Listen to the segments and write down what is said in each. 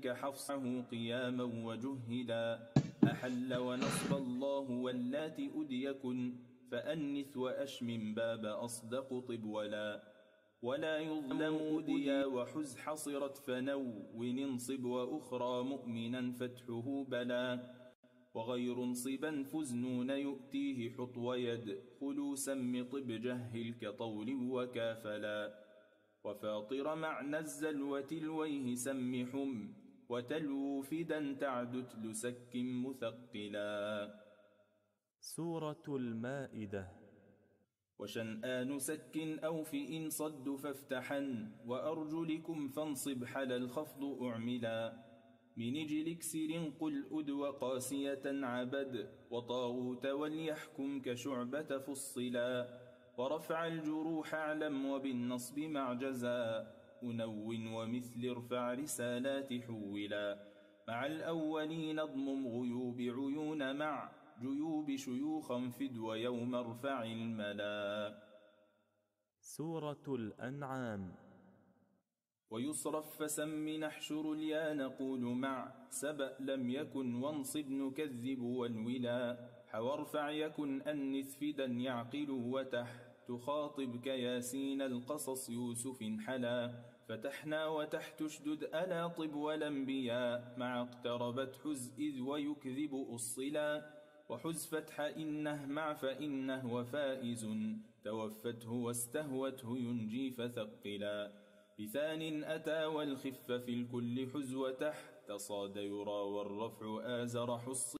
كحفصه قياما وجهلا أحل ونصب الله واللات أديكن فأنث وأشمم باب أصدق طب ولا يظلم أديا وحز حصرت فنون انصب وأخرى مؤمنا فتحه بلا وغير انصبا فزنون يؤتيه حط ويد خلو سم طب جهل كطول وكافلا وفاطر معنى الزلوة الويه سم حم وتلو فدا تعدت لسك مثقلا. سورة المائدة. وشنآن سك أو فإن صد فافتحا وأرجلكم فانصب حل الخفض أعملا من اجل اكسر قل أد وقاسية عبد وطاغوت وليحكم كشعبة فصلا ورفع الجروح اعلم وبالنصب معجزا أنون ومثل ارفع رسالات حولا مع الأولين اضمم غيوب عيون مع جيوب شيوخا فد ويوم ارفع الملا. سورة الأنعام. ويصرف فسم نحشر اليا نقول مع سبأ لم يكن وانصب نكذب والولا حوارفع يكن أنث فدا يعقل وتح تخاطب كياسين القصص يوسف حلا فتحنا وتحت اشدد ألا طب والأنبياء مع اقتربت حز إذ ويكذب أصلا وحز فتح إنه مع فإنه وفائز توفته واستهوته ينجي فثقلا بثان أتى والخف في الكل حز وتحت صاد يرى والرفع آزر حص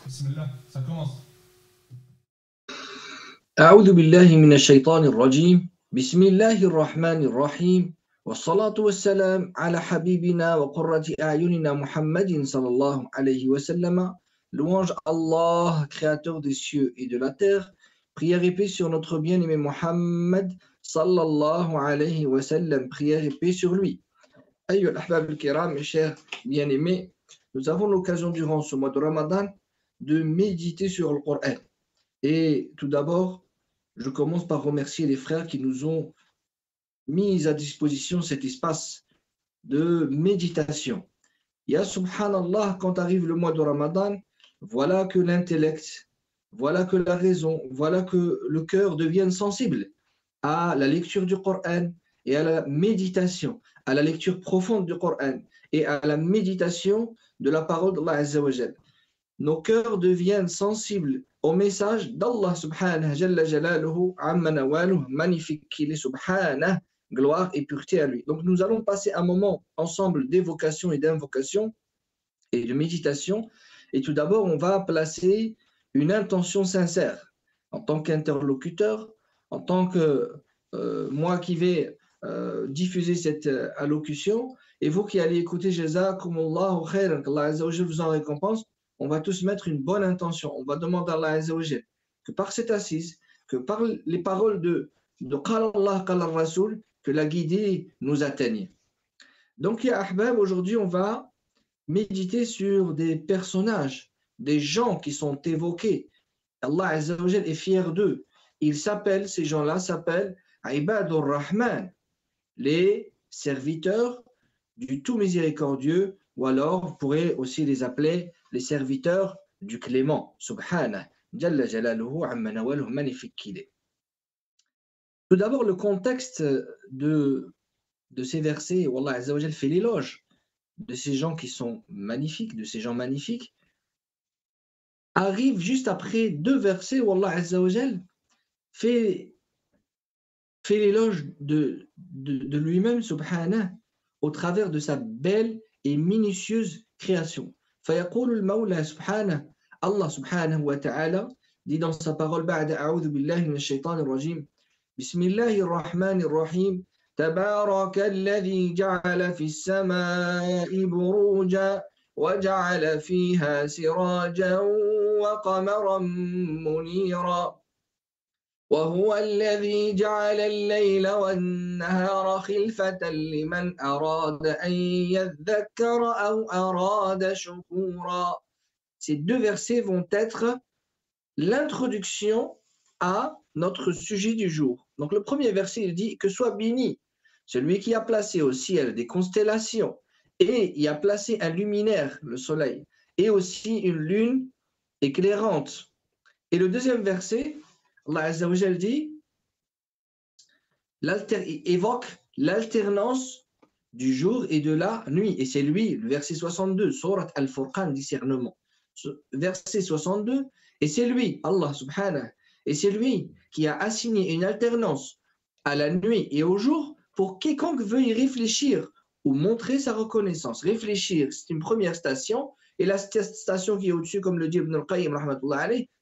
بسم الله ça commence. أعوذ بالله من الشيطان الرجيم بسم الله الرحمن الرحيم والصلاة والسلام على حبيبنا وقرة أعيننا محمد صلى الله عليه وسلم. Louange à Allah, créateur des cieux et de la terre. Prière et paix sur notre bien-aimé Muhammad sallallahu alayhi wa sallam. Prière et paix sur lui. Ayyuhal ahbab al-kiram, mes chers bien-aimés, nous avons l'occasion durant ce mois de Ramadan de méditer sur le Coran. Et tout d'abord, je commence par remercier les frères qui nous ont mis à disposition cet espace de méditation. Ya subhanallah, quand arrive le mois de Ramadan, voilà que l'intellect, voilà que la raison, voilà que le cœur deviennent sensibles à la lecture du Coran et à la méditation, à la lecture profonde du Coran et à la méditation de la parole d'Allah Azza wa Jal. Nos cœurs deviennent sensibles au message d'Allah subhanahu jalla jalaluhu amma nawaluhu, magnifique qu'il est subhanahu, gloire et pureté à lui. Donc nous allons passer un moment ensemble d'évocation et d'invocation et de méditation. Et tout d'abord, on va placer une intention sincère en tant qu'interlocuteur, en tant que moi qui vais diffuser cette allocution, et vous qui allez écouter Jazakumullahu khairan, qu'Allah Azza wa Jalla vous en récompense. On va tous mettre une bonne intention. On va demander à Allah Azza wa Jalla que par cette assise, que par les paroles de Qala Allah, Qala Rasoul, que la guidée nous atteigne. Donc, ya ahbab, aujourd'hui, on va méditer sur des personnages, des gens qui sont évoqués. Allah Azza wa Jalla est fier d'eux. Ces gens-là s'appellent Ibadur Rahman, les serviteurs du tout miséricordieux, ou alors vous pourrez aussi les appeler les serviteurs du clément, subhanah, jalla jalaluhu amma nawaluhu, magnifique qu'il est. Tout d'abord, le contexte de ces versets où Allah Azza wa Jal fait l'éloge de ces gens qui sont magnifiques, de ces gens magnifiques, arrive juste après deux versets où Allah Azza wa Jal fait l'éloge de lui-même, subhanah, au travers de sa belle et minutieuse création. فيقول المولى سبحانه, Allah subhanahu wa ta'ala dit dans sa parole بعد أعوذ بالله من الشيطان الرجيم بسم الله الرحمن الرحيم تبارك الذي جعل في السماء بروجا وجعل فيها سراجا وقمرا منيرا. وهو الذي جعل الليل والنهار خلفة لمن أراد أن يذكر أو أراد شكورا. Ces deux versets vont être l'introduction à notre sujet du jour. Donc le premier verset, il dit que soit béni celui qui a placé au ciel des constellations et y a placé un luminaire, le soleil, et aussi une lune éclairante. Et le deuxième verset, Allah Azza wa Jal dit, il évoque l'alternance du jour et de la nuit. Et c'est lui, le verset 62, Surat Al-Furqan, discernement. Verset 62, et c'est lui, Allah subhanahu, et c'est lui qui a assigné une alternance à la nuit et au jour pour quiconque veut y réfléchir ou montrer sa reconnaissance. Réfléchir, c'est une première station, et la station qui est au-dessus, comme le dit Ibn al-Qayyim,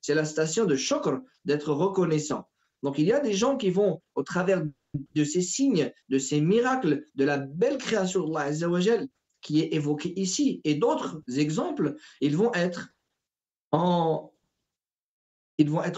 c'est la station de shukr, d'être reconnaissant. Donc il y a des gens qui vont, au travers de ces signes, de ces miracles, de la belle création d'Allah Azza wa Jal qui est évoquée ici, et d'autres exemples, ils vont être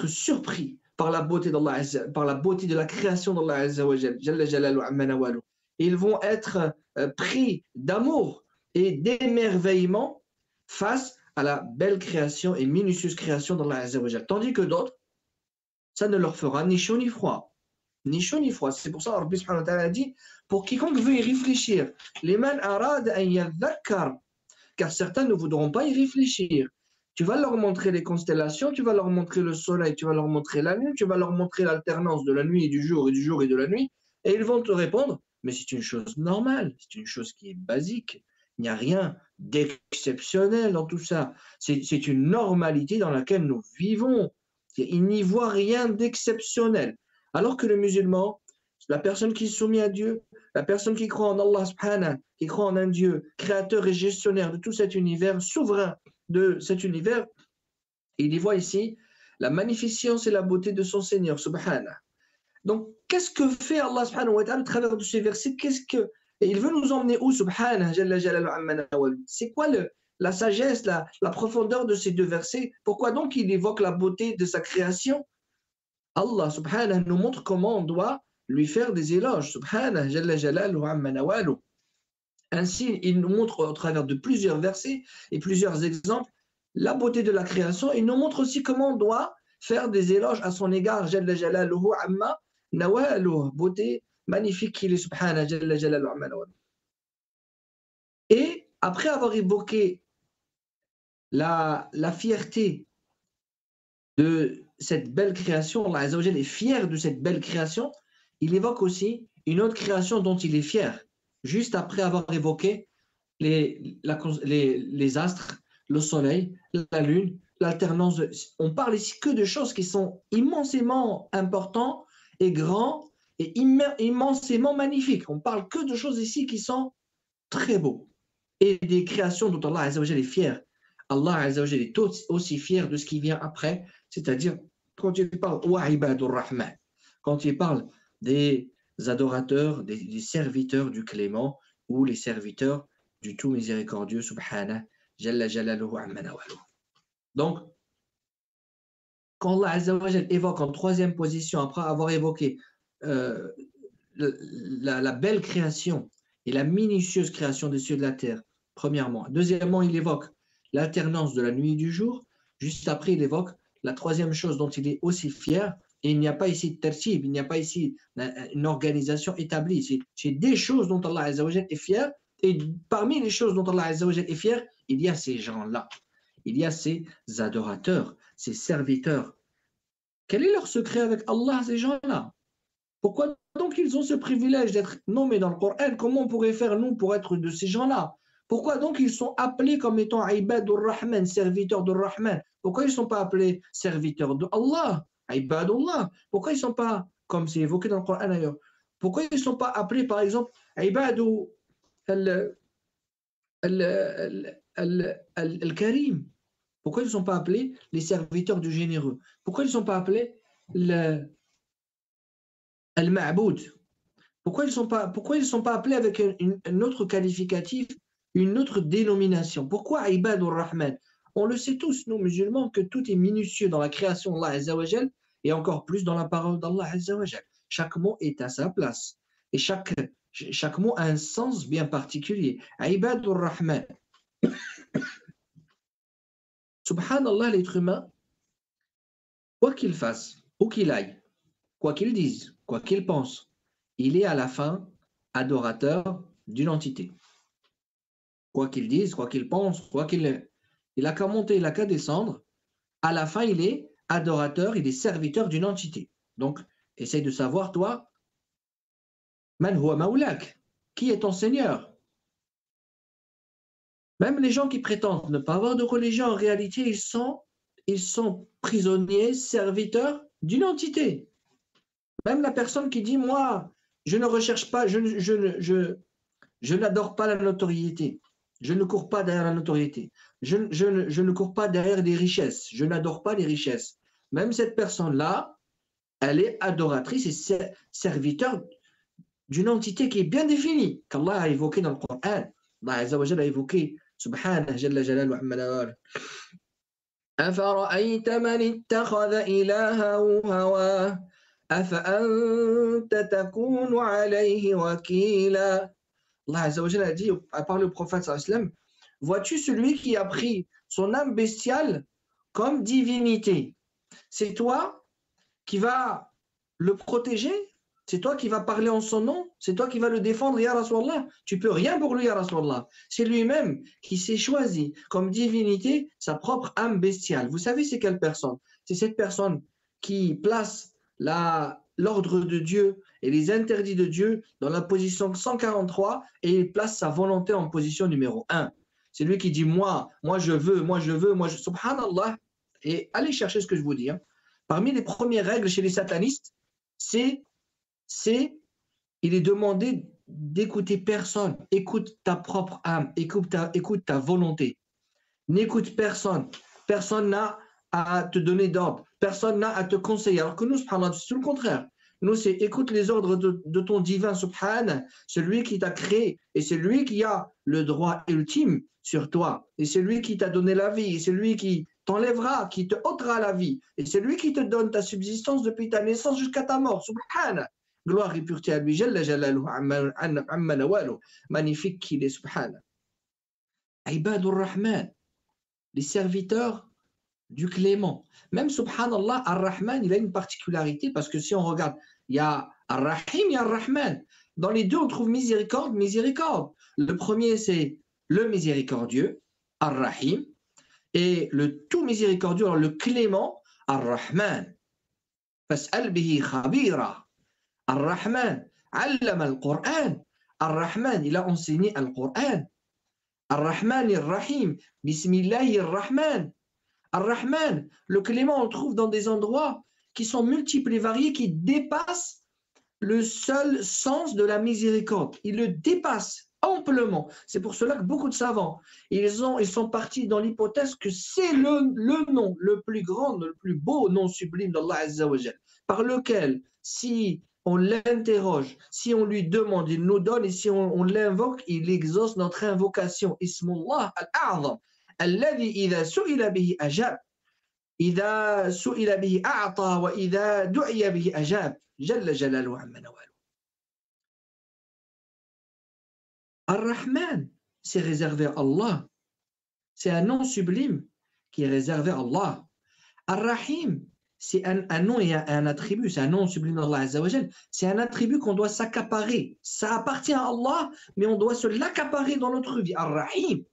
surpris par la beauté d'Allah, par la beauté de la création d'Allah Azza wa Jal, Jalla Jalalu Amma Nawalu. Ils vont être pris d'amour et d'émerveillement face à la belle création et minutieuse création d'Allah Azza wa Jal. Tandis que d'autres, ça ne leur fera ni chaud ni froid. Ni chaud ni froid. C'est pour ça que Rabbi subhanahu wa ta'ala a dit, pour quiconque veut y réfléchir, liman arad an yadhakkar, car certains ne voudront pas y réfléchir. Tu vas leur montrer les constellations, tu vas leur montrer le soleil, tu vas leur montrer la lune, tu vas leur montrer l'alternance de la nuit et du jour et du jour et de la nuit, et ils vont te répondre, mais c'est une chose normale, c'est une chose qui est basique. Il n'y a rien d'exceptionnel dans tout ça. C'est une normalité dans laquelle nous vivons. Il n'y voit rien d'exceptionnel. Alors que le musulman, la personne qui est soumise à Dieu, la personne qui croit en Allah subhanahu, qui croit en un Dieu créateur et gestionnaire de tout cet univers, souverain de cet univers, il y voit ici la magnificence et la beauté de son Seigneur subhanahu. Donc, qu'est-ce que fait Allah subhanahu wa ta'ala à travers de ces versets? Et il veut nous emmener où subhanahu jalla jalalu amma nawalu? C'est quoi la sagesse, la profondeur de ces deux versets? Pourquoi donc il évoque la beauté de sa création? Allah subhanahu nous montre comment on doit lui faire des éloges. Subhanahu jalla jalalu amma nawalu. Ainsi, il nous montre au travers de plusieurs versets et plusieurs exemples la beauté de la création. Il nous montre aussi comment on doit faire des éloges à son égard. Jalla jalaluhu amma nawalu. Beauté magnifique qu'il est, subhanahu jalla jalalu amma nawalu. Et après avoir évoqué la fierté de cette belle création, Allah Azza wa Jal est fier de cette belle création, il évoque aussi une autre création dont il est fier, juste après avoir évoqué les astres, le soleil, la lune, l'alternance. On parle ici que de choses qui sont immensément importantes et grandes et immensément magnifiques. On parle que de choses ici qui sont très beaux et des créations dont Allah Azza wa Jal est fier. Allah Azza wa Jal est aussi fier de ce qui vient après, c'est-à-dire quand il parle wa ibadur rahman, quand il parle des adorateurs, des serviteurs du clément ou les serviteurs du tout miséricordieux subhanahu jalla jalaluhu amma nawalu. Donc quand Allah Azza wa Jal évoque en troisième position, après avoir évoqué la belle création et la minutieuse création des cieux et de la terre, premièrement. Deuxièmement, il évoque l'alternance de la nuit et du jour. Juste après, il évoque la troisième chose dont il est aussi fier. Et il n'y a pas ici de tertib, il n'y a pas ici une organisation établie. C'est des choses dont Allah Azza wa Jal est fier. Et parmi les choses dont Allah Azza wa Jal est fier, il y a ces gens-là. Il y a ces adorateurs, ces serviteurs. Quel est leur secret avec Allah, ces gens-là? Pourquoi donc ils ont ce privilège d'être nommés dans le Coran? Comment on pourrait faire, nous, pour être de ces gens-là? Pourquoi donc ils sont appelés comme étant Ibadur Rahman, serviteurs de Rahman? Pourquoi ils ne sont pas appelés serviteurs de Allah, Ibadullah? Pourquoi ils ne sont pas, comme c'est évoqué dans le Coran d'ailleurs, pourquoi ils ne sont pas appelés, par exemple, Ibadu al-Karim? Pourquoi ils ne sont pas appelés les serviteurs du généreux? Pourquoi ils ne sont pas appelés Al-Ma'boud? Pourquoi ils ne sont pas appelés avec un autre qualificatif, une autre dénomination? Pourquoi Ibadur Rahman? On le sait tous, nous musulmans, que tout est minutieux dans la création d'Allah Azza wa Jal et encore plus dans la parole d'Allah Azza wa Jal. Chaque mot est à sa place et chaque mot a un sens bien particulier. Ibadur Rahman. Subhanallah, l'être humain, quoi qu'il fasse, où qu'il aille, quoi qu'il dise, quoi qu'il pense, il est à la fin adorateur d'une entité. Quoi qu'il dise, quoi qu'il pense, il a qu'à monter, il a qu'à descendre, à la fin, il est adorateur, il est serviteur d'une entité. Donc, essaye de savoir, toi, Man huwa maoulak, qui est ton Seigneur? Même les gens qui prétendent ne pas avoir de religion, en réalité, ils sont prisonniers, serviteurs d'une entité. Même la personne qui dit, moi, je ne recherche pas, je n'adore pas la notoriété. Je ne cours pas derrière la notoriété. Je ne cours pas derrière les richesses. Je n'adore pas les richesses. Même cette personne-là, elle est adoratrice et serviteur d'une entité qui est bien définie, qu'Allah a évoqué dans le Coran. Allah Azza wa Jalla a évoqué, Subhanah, Jalla Jalaluhu Amma Nawal. أفرأيت من اتخذ إلهه هواه أفأنت تكون عليه وكيلا. Allah Azza wa Jalla a dit, à part le prophète sallallahu alayhi wa sallam, vois-tu celui qui a pris son âme bestiale comme divinité? C'est toi qui vas le protéger? C'est toi qui vas parler en son nom? C'est toi qui vas le défendre, ya Rasulallah? Tu peux rien pour lui, ya Rasulallah. C'est lui-même qui s'est choisi comme divinité sa propre âme bestiale. Vous savez c'est quelle personne? C'est cette personne qui place l'ordre de Dieu et les interdits de Dieu dans la position 143 et il place sa volonté en position numéro 1. C'est lui qui dit moi je veux, subhanallah. Et allez chercher ce que je vous dis. Parmi les premières règles chez les satanistes, il est demandé d'écouter personne. Écoute ta propre âme, écoute ta volonté. N'écoute personne. Personne n'a à te donner d'ordre. Personne n'a à te conseiller. Alors que nous, subhanallah, c'est tout le contraire. Nous, c'est écoute les ordres de ton divin, subhanallah, celui qui t'a créé, et c'est lui qui a le droit ultime sur toi, et c'est lui qui t'a donné la vie, et c'est lui qui t'enlèvera, qui te ôtera la vie, et c'est lui qui te donne ta subsistance depuis ta naissance jusqu'à ta mort, subhanallah. Gloire et pureté à lui, Jalla Jalaluhu Amma Nawalu. Magnifique qu'il est, subhanallah. Ibadur Rahman, les serviteurs du clément. Même subhanallah, Ar-Rahman, il a une particularité parce que si on regarde, il y a Ar-Rahim, il y a Ar-Rahman. Dans les deux, on trouve miséricorde, miséricorde. Le premier, c'est le miséricordieux, Ar-Rahim, et le tout miséricordieux, alors le clément, Ar-Rahman. Fas'al bihi khabira. Ar-Rahman, allama al-Qur'an. Ar-Rahman, il a enseigné al-Qur'an. Ar-Rahman ar-Rahim, Bismillahir-Rahman. Ar-Rahman, le clément, on le trouve dans des endroits qui sont multiples et variés, qui dépassent le seul sens de la miséricorde. Il le dépasse amplement. C'est pour cela que beaucoup de savants, ils sont partis dans l'hypothèse que c'est le nom le plus grand, le plus beau nom sublime d'Allah Azza wa Jal, par lequel, si on l'interroge, si on lui demande, il nous donne, et si on l'invoque, il exauce notre invocation. Ismullah al-A'zam. الذي إذا سئل به أجاب إذا سئل به أعطى وإذا دعي به أجاب جل جلاله عما نواله. Ar-Rahman, c'est réservé à Allah. C'est un nom sublime qui est réservé à Allah. Ar-Rahim, c'est un nom et un attribut, c'est un nom sublime d'Allah Azza wa Jal. C'est un attribut qu'on doit s'accaparer. Ça appartient à Allah, mais on doit se l'accaparer dans notre vie. Ar-Rahim.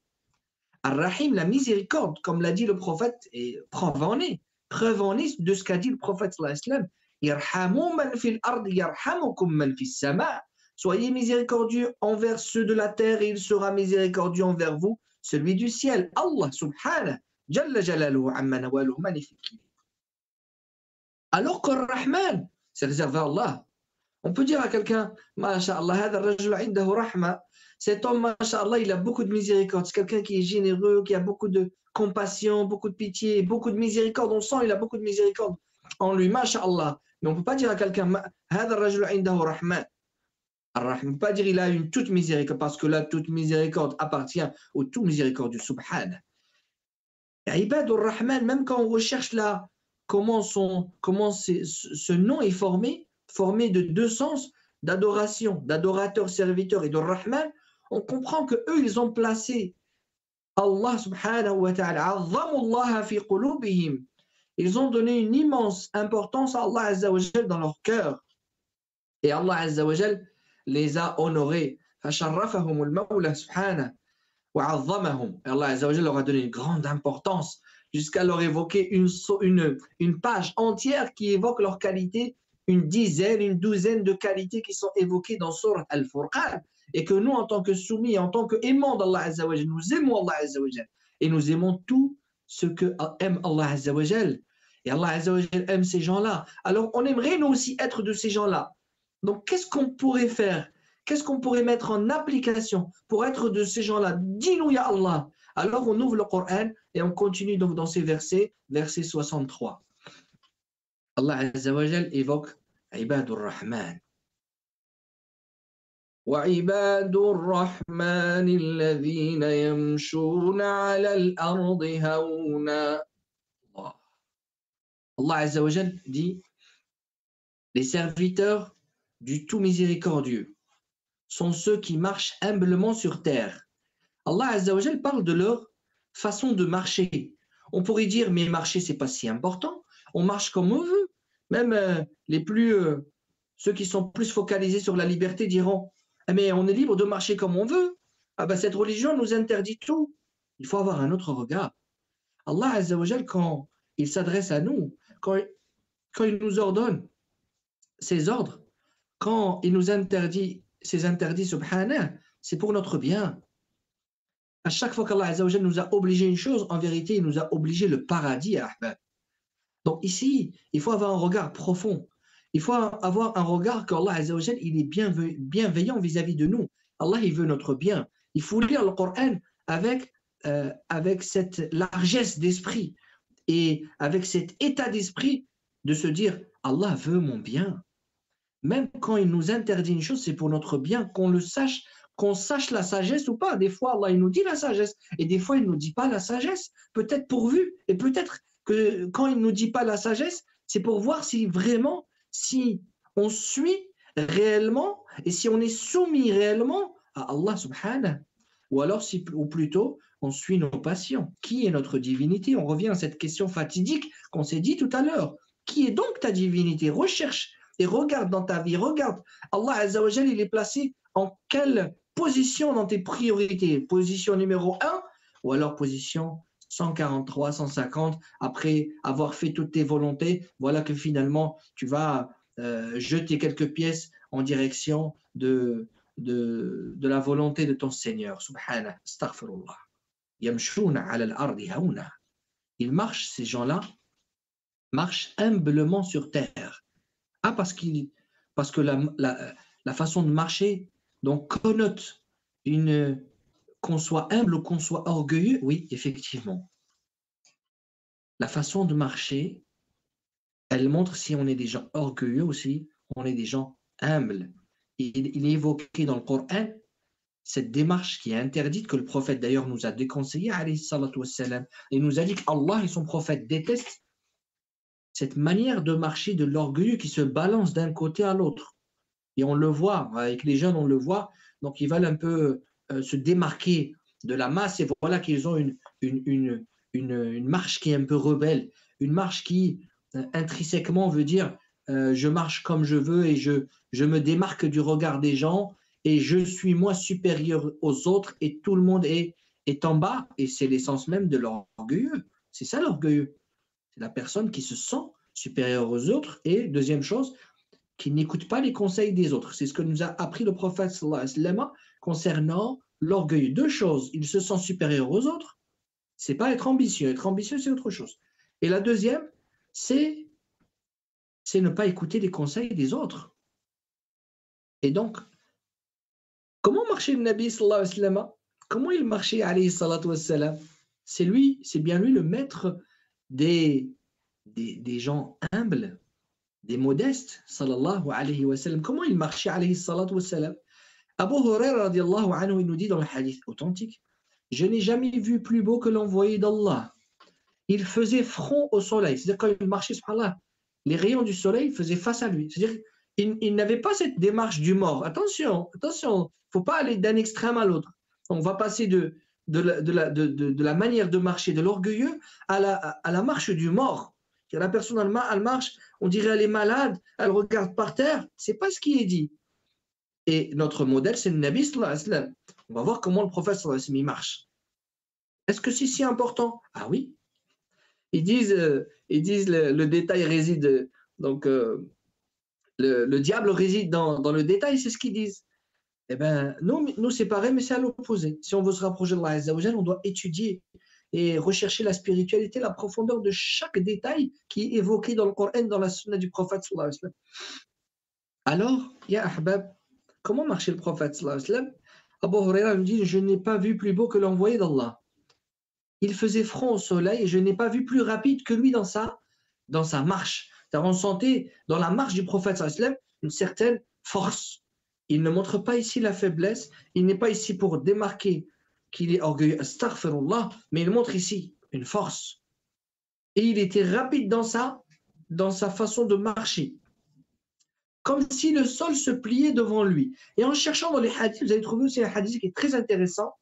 Ar-Rahim, la miséricorde, comme l'a dit le prophète, et preuve en est de ce qu'a dit le prophète sallallahu alayhi wa sallam. Irhamu man fil ard yarhamukum man fis sama. Soyez miséricordieux envers ceux de la terre et il sera miséricordieux envers vous, celui du ciel. Allah subhanahu, Jalla Jalaluhu Amma Nawaluhu, magnifique. Alors que Ar-Rahman, c'est réservé à Allah. On peut dire à quelqu'un, Masha'Allah, hadha ar-rajul indahu rahma. Cet homme, Masha'Allah, il a beaucoup de miséricorde. C'est quelqu'un qui est généreux, qui a beaucoup de compassion, beaucoup de pitié, beaucoup de miséricorde. On sent il a beaucoup de miséricorde en lui, Masha'Allah. Mais on ne peut pas dire à quelqu'un, hadha ar-rajul indahu rahma. On ne peut pas dire il a une toute miséricorde, parce que là, toute miséricorde appartient au tout miséricordieux, subhan. Ibadur Rahman, même quand on recherche comment ce nom est formé de deux sens d'adoration, d'adorateur, serviteur et de Rahman, on comprend que eux ils ont placé Allah subhanahu wa ta'ala, azzamullaha fi qulubihim. Ils ont donné une immense importance à Allah azza wa jal dans leur cœur. Et Allah azza wa jal les a honorés. فشرفهم المولى سبحانه وعظمهم. Et Allah azza wa jal leur a donné une grande importance jusqu'à leur évoquer une page entière qui évoque leurs qualités, une douzaine de qualités qui sont évoquées dans Sourate Al-Furqan. Et que nous, en tant que soumis, en tant qu'aimants d'Allah azza wa jal, nous aimons Allah azza wa jal. Et nous aimons tout ce que aime Allah azza wa jal. Et Allah azza wa jal aime ces gens-là. Alors, on aimerait nous aussi être de ces gens-là. Donc, qu'est-ce qu'on pourrait faire? Qu'est-ce qu'on pourrait mettre en application pour être de ces gens-là? Dis-nous, ya Allah. Alors, on ouvre le Coran et on continue donc dans ces versets, verset 63. Allah azza wa jal évoque Ibadur Rahman. وعباد الرحمن الذين يمشون على الأرض هونا. Allah azza wa jal dit, les serviteurs du tout miséricordieux sont ceux qui marchent humblement sur terre. Allah azza wa jal parle de leur façon de marcher. On pourrait dire, mais marcher c'est pas si important, on marche comme on veut. Même ceux qui sont plus focalisés sur la liberté diront, mais on est libre de marcher comme on veut. Ah ben cette religion nous interdit tout. Il faut avoir un autre regard. Allah azza wa jal, quand il s'adresse à nous, quand il nous ordonne ses ordres, quand il nous interdit ses interdits, subhanah, c'est pour notre bien. À chaque fois qu'Allah azza wa jal nous a obligé une chose, en vérité, il nous a obligé le paradis, ahbab. Donc ici, il faut avoir un regard profond. Il faut avoir un regard qu'Allah azza wa jal, il est bienveillant vis-à-vis de nous. Allah, il veut notre bien. Il faut lire le Coran avec cette largesse d'esprit et avec cet état d'esprit de se dire, Allah veut mon bien. Même quand il nous interdit une chose, c'est pour notre bien, qu'on le sache, qu'on sache la sagesse ou pas. Des fois, Allah, il nous dit la sagesse, et des fois, il ne nous dit pas la sagesse. Peut-être pourvu, et peut-être que quand il ne nous dit pas la sagesse, c'est pour voir si vraiment, si on suit réellement, et si on est soumis réellement à Allah subhanahu. Ou alors, ou plutôt, on suit nos passions. Qui est notre divinité? On revient à cette question fatidique qu'on s'est dit tout à l'heure. Qui est donc ta divinité? Recherche et regarde dans ta vie, regarde. Allah azza wa jal, il est placé en quelle position dans tes priorités? Position numéro 1 ou alors position 143, 150, après avoir fait toutes tes volontés, voilà que finalement tu vas jeter quelques pièces en direction de la volonté de ton Seigneur. Subhanah, astaghfirullah. Yamshuna ala al-ardi hauna. Ils marchent, ces gens-là, marchent humblement sur terre. Ah, parce que la façon de marcher donc connote qu'on soit humble ou qu'on soit orgueilleux. Oui, effectivement. La façon de marcher, elle montre si on est des gens orgueilleux aussi, on est des gens humbles. Il est évoqué dans le Coran cette démarche qui est interdite, que le prophète d'ailleurs nous a déconseillé, alayhi salatu wassalam. Il nous a dit qu'Allah et son prophète détestent cette manière de marcher de l'orgueilleux qui se balance d'un côté à l'autre. Et on le voit, avec les jeunes, on le voit, donc ils veulent un peu se démarquer de la masse, et voilà qu'ils ont une marche qui est un peu rebelle, une marche qui intrinsèquement veut dire je marche comme je veux et je me démarque du regard des gens et je suis moi supérieur aux autres et tout le monde est en bas, et c'est l'essence même de l'orgueilleux. C'est ça l'orgueilleux. C'est la personne qui se sent supérieure aux autres et, deuxième chose, qui n'écoute pas les conseils des autres. C'est ce que nous a appris le prophète sallallahu alayhi wa sallam concernant l'orgueil. Deux choses, il se sent supérieur aux autres, c'est pas être ambitieux. Être ambitieux, c'est autre chose. Et la deuxième, c'est ne pas écouter les conseils des autres. Et donc, comment marchait le Nabi sallallahu alayhi wa sallam? Comment il marchait alayhi salatu wassalam? C'est bien lui le maître des gens humbles, des modestes, sallallahu alayhi wa sallam. Comment il marchait alayhi salatu wassalam? Abu Huraira radiallahu anhu, il nous dit dans le hadith authentique, je n'ai jamais vu plus beau que l'envoyé d'Allah. il faisait front au soleil. C'est-à-dire quand il marchait, subhanallah, les rayons du soleil faisaient face à lui. C'est-à-dire qu'il n'avait pas cette démarche du mort. Attention, attention, il ne faut pas aller d'un extrême à l'autre. On va passer de la manière de marcher de l'orgueilleux à la marche du mort. La personne, elle marche, on dirait elle est malade, elle regarde par terre. Ce n'est pas ce qui est dit. Et notre modèle, c'est le Nabi sallallahu alayhi wa sallam. On va voir comment le prophète sallallahu alayhi wa sallam marche. Est-ce que c'est si important? Ah oui. Ils disent le détail réside, donc le diable réside dans le détail, c'est ce qu'ils disent. Eh bien, nous c'est pareil, mais c'est à l'opposé. Si on veut se rapprocher de Allah Azza wa Jal, on doit étudier et rechercher la spiritualité, la profondeur de chaque détail qui est évoqué dans le Coran, dans la sunna du prophète sallallahu alayhi wa sallam. Alors, ya ahbab, comment marchait le prophète sallallahu alayhi wa sallam? Abu Huraira me dit, je n'ai pas vu plus beau que l'envoyé d'Allah. Il faisait front au soleil et je n'ai pas vu plus rapide que lui dans sa marche. On sentait dans la marche du prophète sallallahu alayhi wa sallam une certaine force. Il ne montre pas ici la faiblesse, il n'est pas ici pour démarquer qu'il est orgueilleux, astaghfirullah, mais il montre ici une force. Et il était rapide dans sa façon de marcher. Comme si le sol se pliait devant lui. Et en cherchant dans les hadiths, vous allez trouver aussi un hadith qui est très intéressant,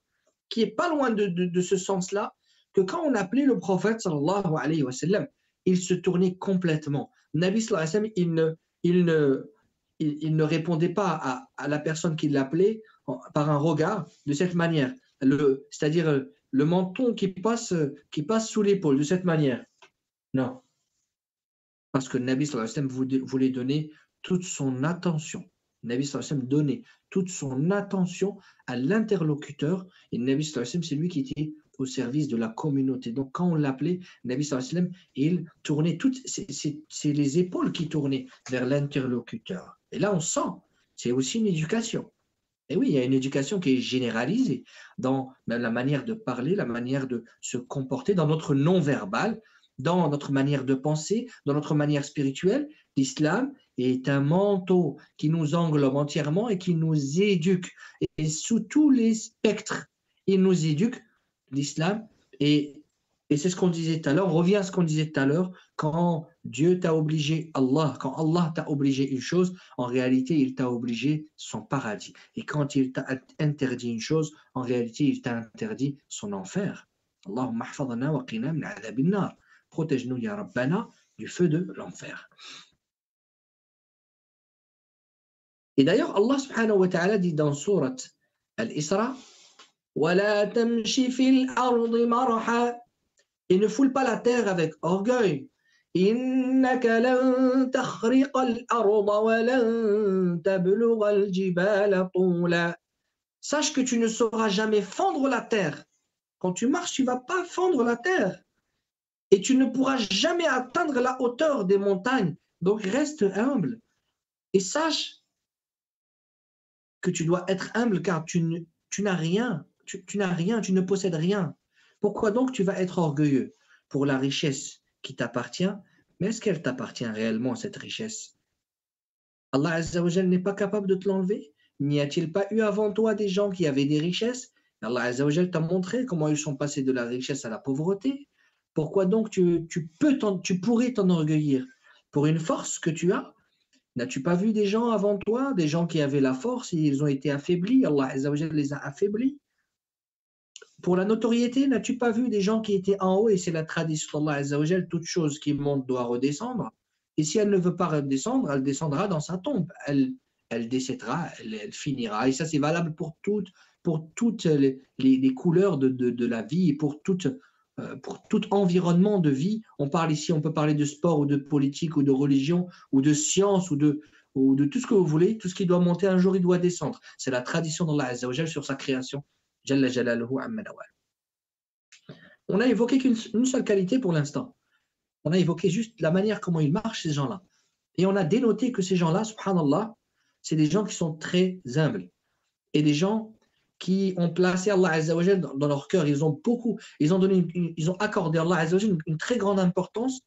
qui est pas loin de ce sens-là, que quand on appelait le prophète sallallahu alayhi wa sallam, il se tournait complètement. Nabi sallallahu alayhi wa sallam, il ne répondait pas à la personne qui l'appelait par un regard de cette manière. C'est-à-dire le menton qui passe sous l'épaule de cette manière. Non. Parce que Nabi sallallahu alayhi wa sallam voulait donner toute son attention. Nabi sallallahu alayhi wa sallam donnait toute son attention à l'interlocuteur. Et Nabi sallallahu alayhi wa sallam, c'est lui qui était au service de la communauté. Donc quand on l'appelait, Nabi sallallahu alayhi wa sallam, il tournait c'est les épaules qui tournaient vers l'interlocuteur. Et là on sent, c'est aussi une éducation. Et oui, il y a une éducation qui est généralisée dans la manière de parler, la manière de se comporter, dans notre non-verbal, dans notre manière de penser, dans notre manière spirituelle. L'islam est un manteau qui nous englobe entièrement et qui nous éduque. Et sous tous les spectres, il nous éduque, l'islam. Et c'est ce qu'on disait tout à l'heure, on revient à ce qu'on disait tout à l'heure, quand Dieu t'a obligé, quand Allah t'a obligé une chose, en réalité, il t'a obligé son paradis. Et quand il t'a interdit une chose, en réalité, il t'a interdit son enfer. Allahumma hafadhana wa qina min adhabin nar. Protège-nous, ya Rabbana, du feu de l'enfer. Et d'ailleurs, Allah subhanahu wa ta'ala dit dans sourate Al-Isra, وَلَا تَمْشِ فِي الْأَرْضِ مَرَحًا. Et ne foule pas la terre avec orgueil. إِنَّكَ لَن تَخْرِقَ الْأَرْضَ وَلَن تَبْلُغَ الْجِبَالَ طُولًا. Sache que tu ne sauras jamais fendre la terre. Quand tu marches, tu ne vas pas fendre la terre. Et tu ne pourras jamais atteindre la hauteur des montagnes. Donc reste humble. Et sache que tu dois être humble car tu n'as rien. Tu n'as rien, tu ne possèdes rien. Pourquoi donc tu vas être orgueilleux? Pour la richesse qui t'appartient, mais est-ce qu'elle t'appartient réellement, cette richesse? Allah Azza wa Jal n'est pas capable de te l'enlever? N'y a-t-il pas eu avant toi des gens qui avaient des richesses? Allah Azza wa Jal t'a montré comment ils sont passés de la richesse à la pauvreté. Pourquoi donc tu pourrais t'enorgueillir? Pour une force que tu as? N'as-tu pas vu des gens avant toi, des gens qui avaient la force et ils ont été affaiblis? Allah Azza wa Jal les a affaiblis. Pour la notoriété, n'as-tu pas vu des gens qui étaient en haut? Et c'est la tradition d'Allah Azza wa Jal, toute chose qui monte doit redescendre. Et si elle ne veut pas redescendre, elle descendra dans sa tombe. Elle décédera, elle finira. Et ça, c'est valable pour toutes les couleurs de la vie et pour tout environnement de vie. On peut parler de sport ou de politique ou de religion ou de science ou de tout ce que vous voulez. Tout ce qui doit monter un jour, il doit descendre. C'est la tradition d'Allah Azza wa Jal sur sa création. Jalla jalaluhu amma nawal. On a évoqué qu'une seule qualité pour l'instant. On a évoqué juste la manière comment ils marchent, ces gens-là. Et on a dénoté que ces gens-là, subhanallah, c'est des gens qui sont très humbles. Et des gens qui ont placé Allah Azza wa Jal dans leur cœur. Ils ont accordé à Allah Azza wa Jal une très grande importance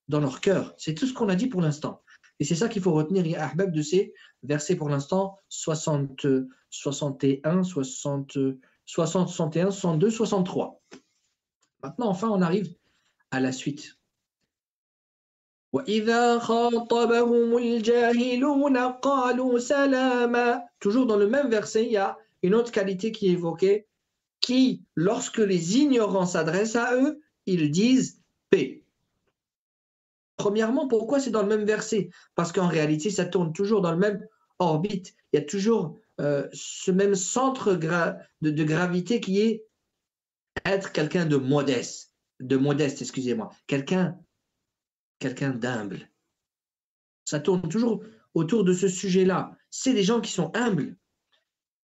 dans leur cœur. C'est tout ce qu'on a dit pour l'instant. Et c'est ça qu'il faut retenir, ya ahbab, de ces versets pour l'instant, 60, 61, 60, 61, 62, 63. Maintenant, enfin, on arrive à la suite. وَإِذَا خَاطَبَهُمُ الْجَاهِلُونَ قَالُوا سَلَامًا. Toujours dans le même verset, il y a une autre qualité qui est évoquée, qui, lorsque les ignorants s'adressent à eux, ils disent paix. Premièrement, pourquoi c'est dans le même verset? Parce qu'en réalité, ça tourne toujours dans le même orbite. Il y a toujours ce même centre de gravité qui est être quelqu'un de modeste, excusez-moi, quelqu'un d'humble. Ça tourne toujours autour de ce sujet-là. C'est des gens qui sont humbles.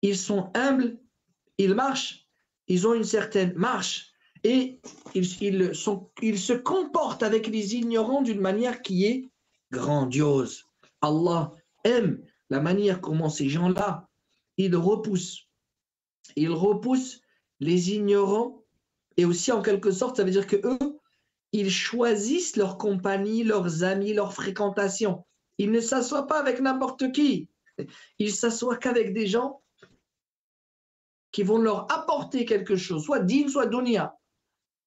Ils sont humbles, ils marchent, ils ont une certaine marche et ils se comportent avec les ignorants d'une manière qui est grandiose. Allah aime la manière comment ces gens-là, ils repoussent les ignorants et aussi en quelque sorte, ça veut dire que eux, ils choisissent leur compagnie, leurs amis, leur fréquentation. Ils ne s'assoient pas avec n'importe qui. Ils s'assoient qu'avec des gens qui vont leur apporter quelque chose, soit din, soit dunya.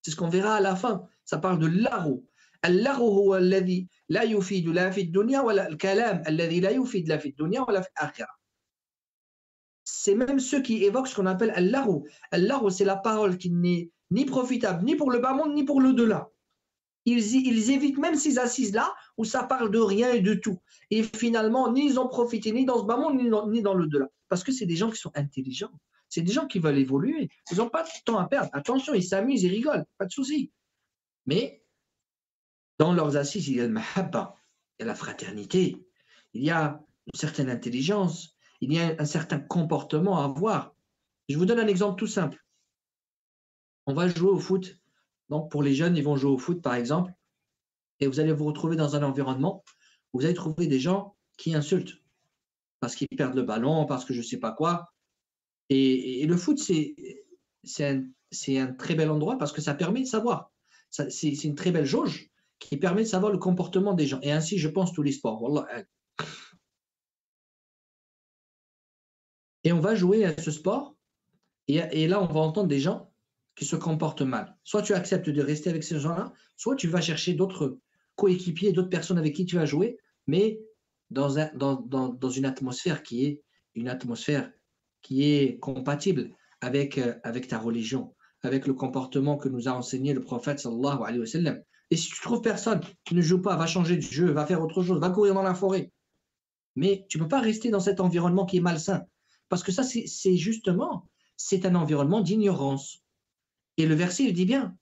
C'est ce qu'on verra à la fin. Ça parle de l'arou. Al-larou huwa alladhi la yufidu la fi dunya wa al kalam alladhi la yufid la fi dunya wa la fi akhirah. C'est même ceux qui évoquent ce qu'on appelle al-larou. Al-larou, c'est la parole qui n'est ni profitable, ni pour le bas monde, ni pour l'au-delà. Ils évitent même ces assises-là où ça parle de rien et de tout. Et finalement, ni ils ont profité, ni dans ce bas monde, ni dans l'au-delà. Parce que c'est des gens qui sont intelligents. C'est des gens qui veulent évoluer. Ils n'ont pas de temps à perdre. Attention, ils s'amusent, ils rigolent, pas de souci. Mais dans leurs assises, il y a le mahabba, il y a la fraternité, il y a une certaine intelligence, il y a un certain comportement à avoir. Je vous donne un exemple tout simple. On va jouer au foot. Donc, pour les jeunes, ils vont jouer au foot, par exemple, et vous allez vous retrouver dans un environnement où vous allez trouver des gens qui insultent parce qu'ils perdent le ballon, parce que je ne sais pas quoi. Et le foot, c'est un très bel endroit parce que ça permet de savoir. C'est une très belle jauge qui permet de savoir le comportement des gens. Et ainsi, je pense, tous les sports. Wallah. Et on va jouer à ce sport, et là, on va entendre des gens qui se comportent mal. Soit tu acceptes de rester avec ces gens-là, soit tu vas chercher d'autres coéquipiers, d'autres personnes avec qui tu vas jouer, mais dans une atmosphère qui est une atmosphère qui est compatible avec ta religion, avec le comportement que nous a enseigné le prophète sallallahu alayhi wa sallam. Et si tu trouves personne qui ne joue pas, va changer de jeu, va faire autre chose, va courir dans la forêt. Mais tu ne peux pas rester dans cet environnement qui est malsain. Parce que ça, c'est un environnement d'ignorance. Et le verset, il dit bien.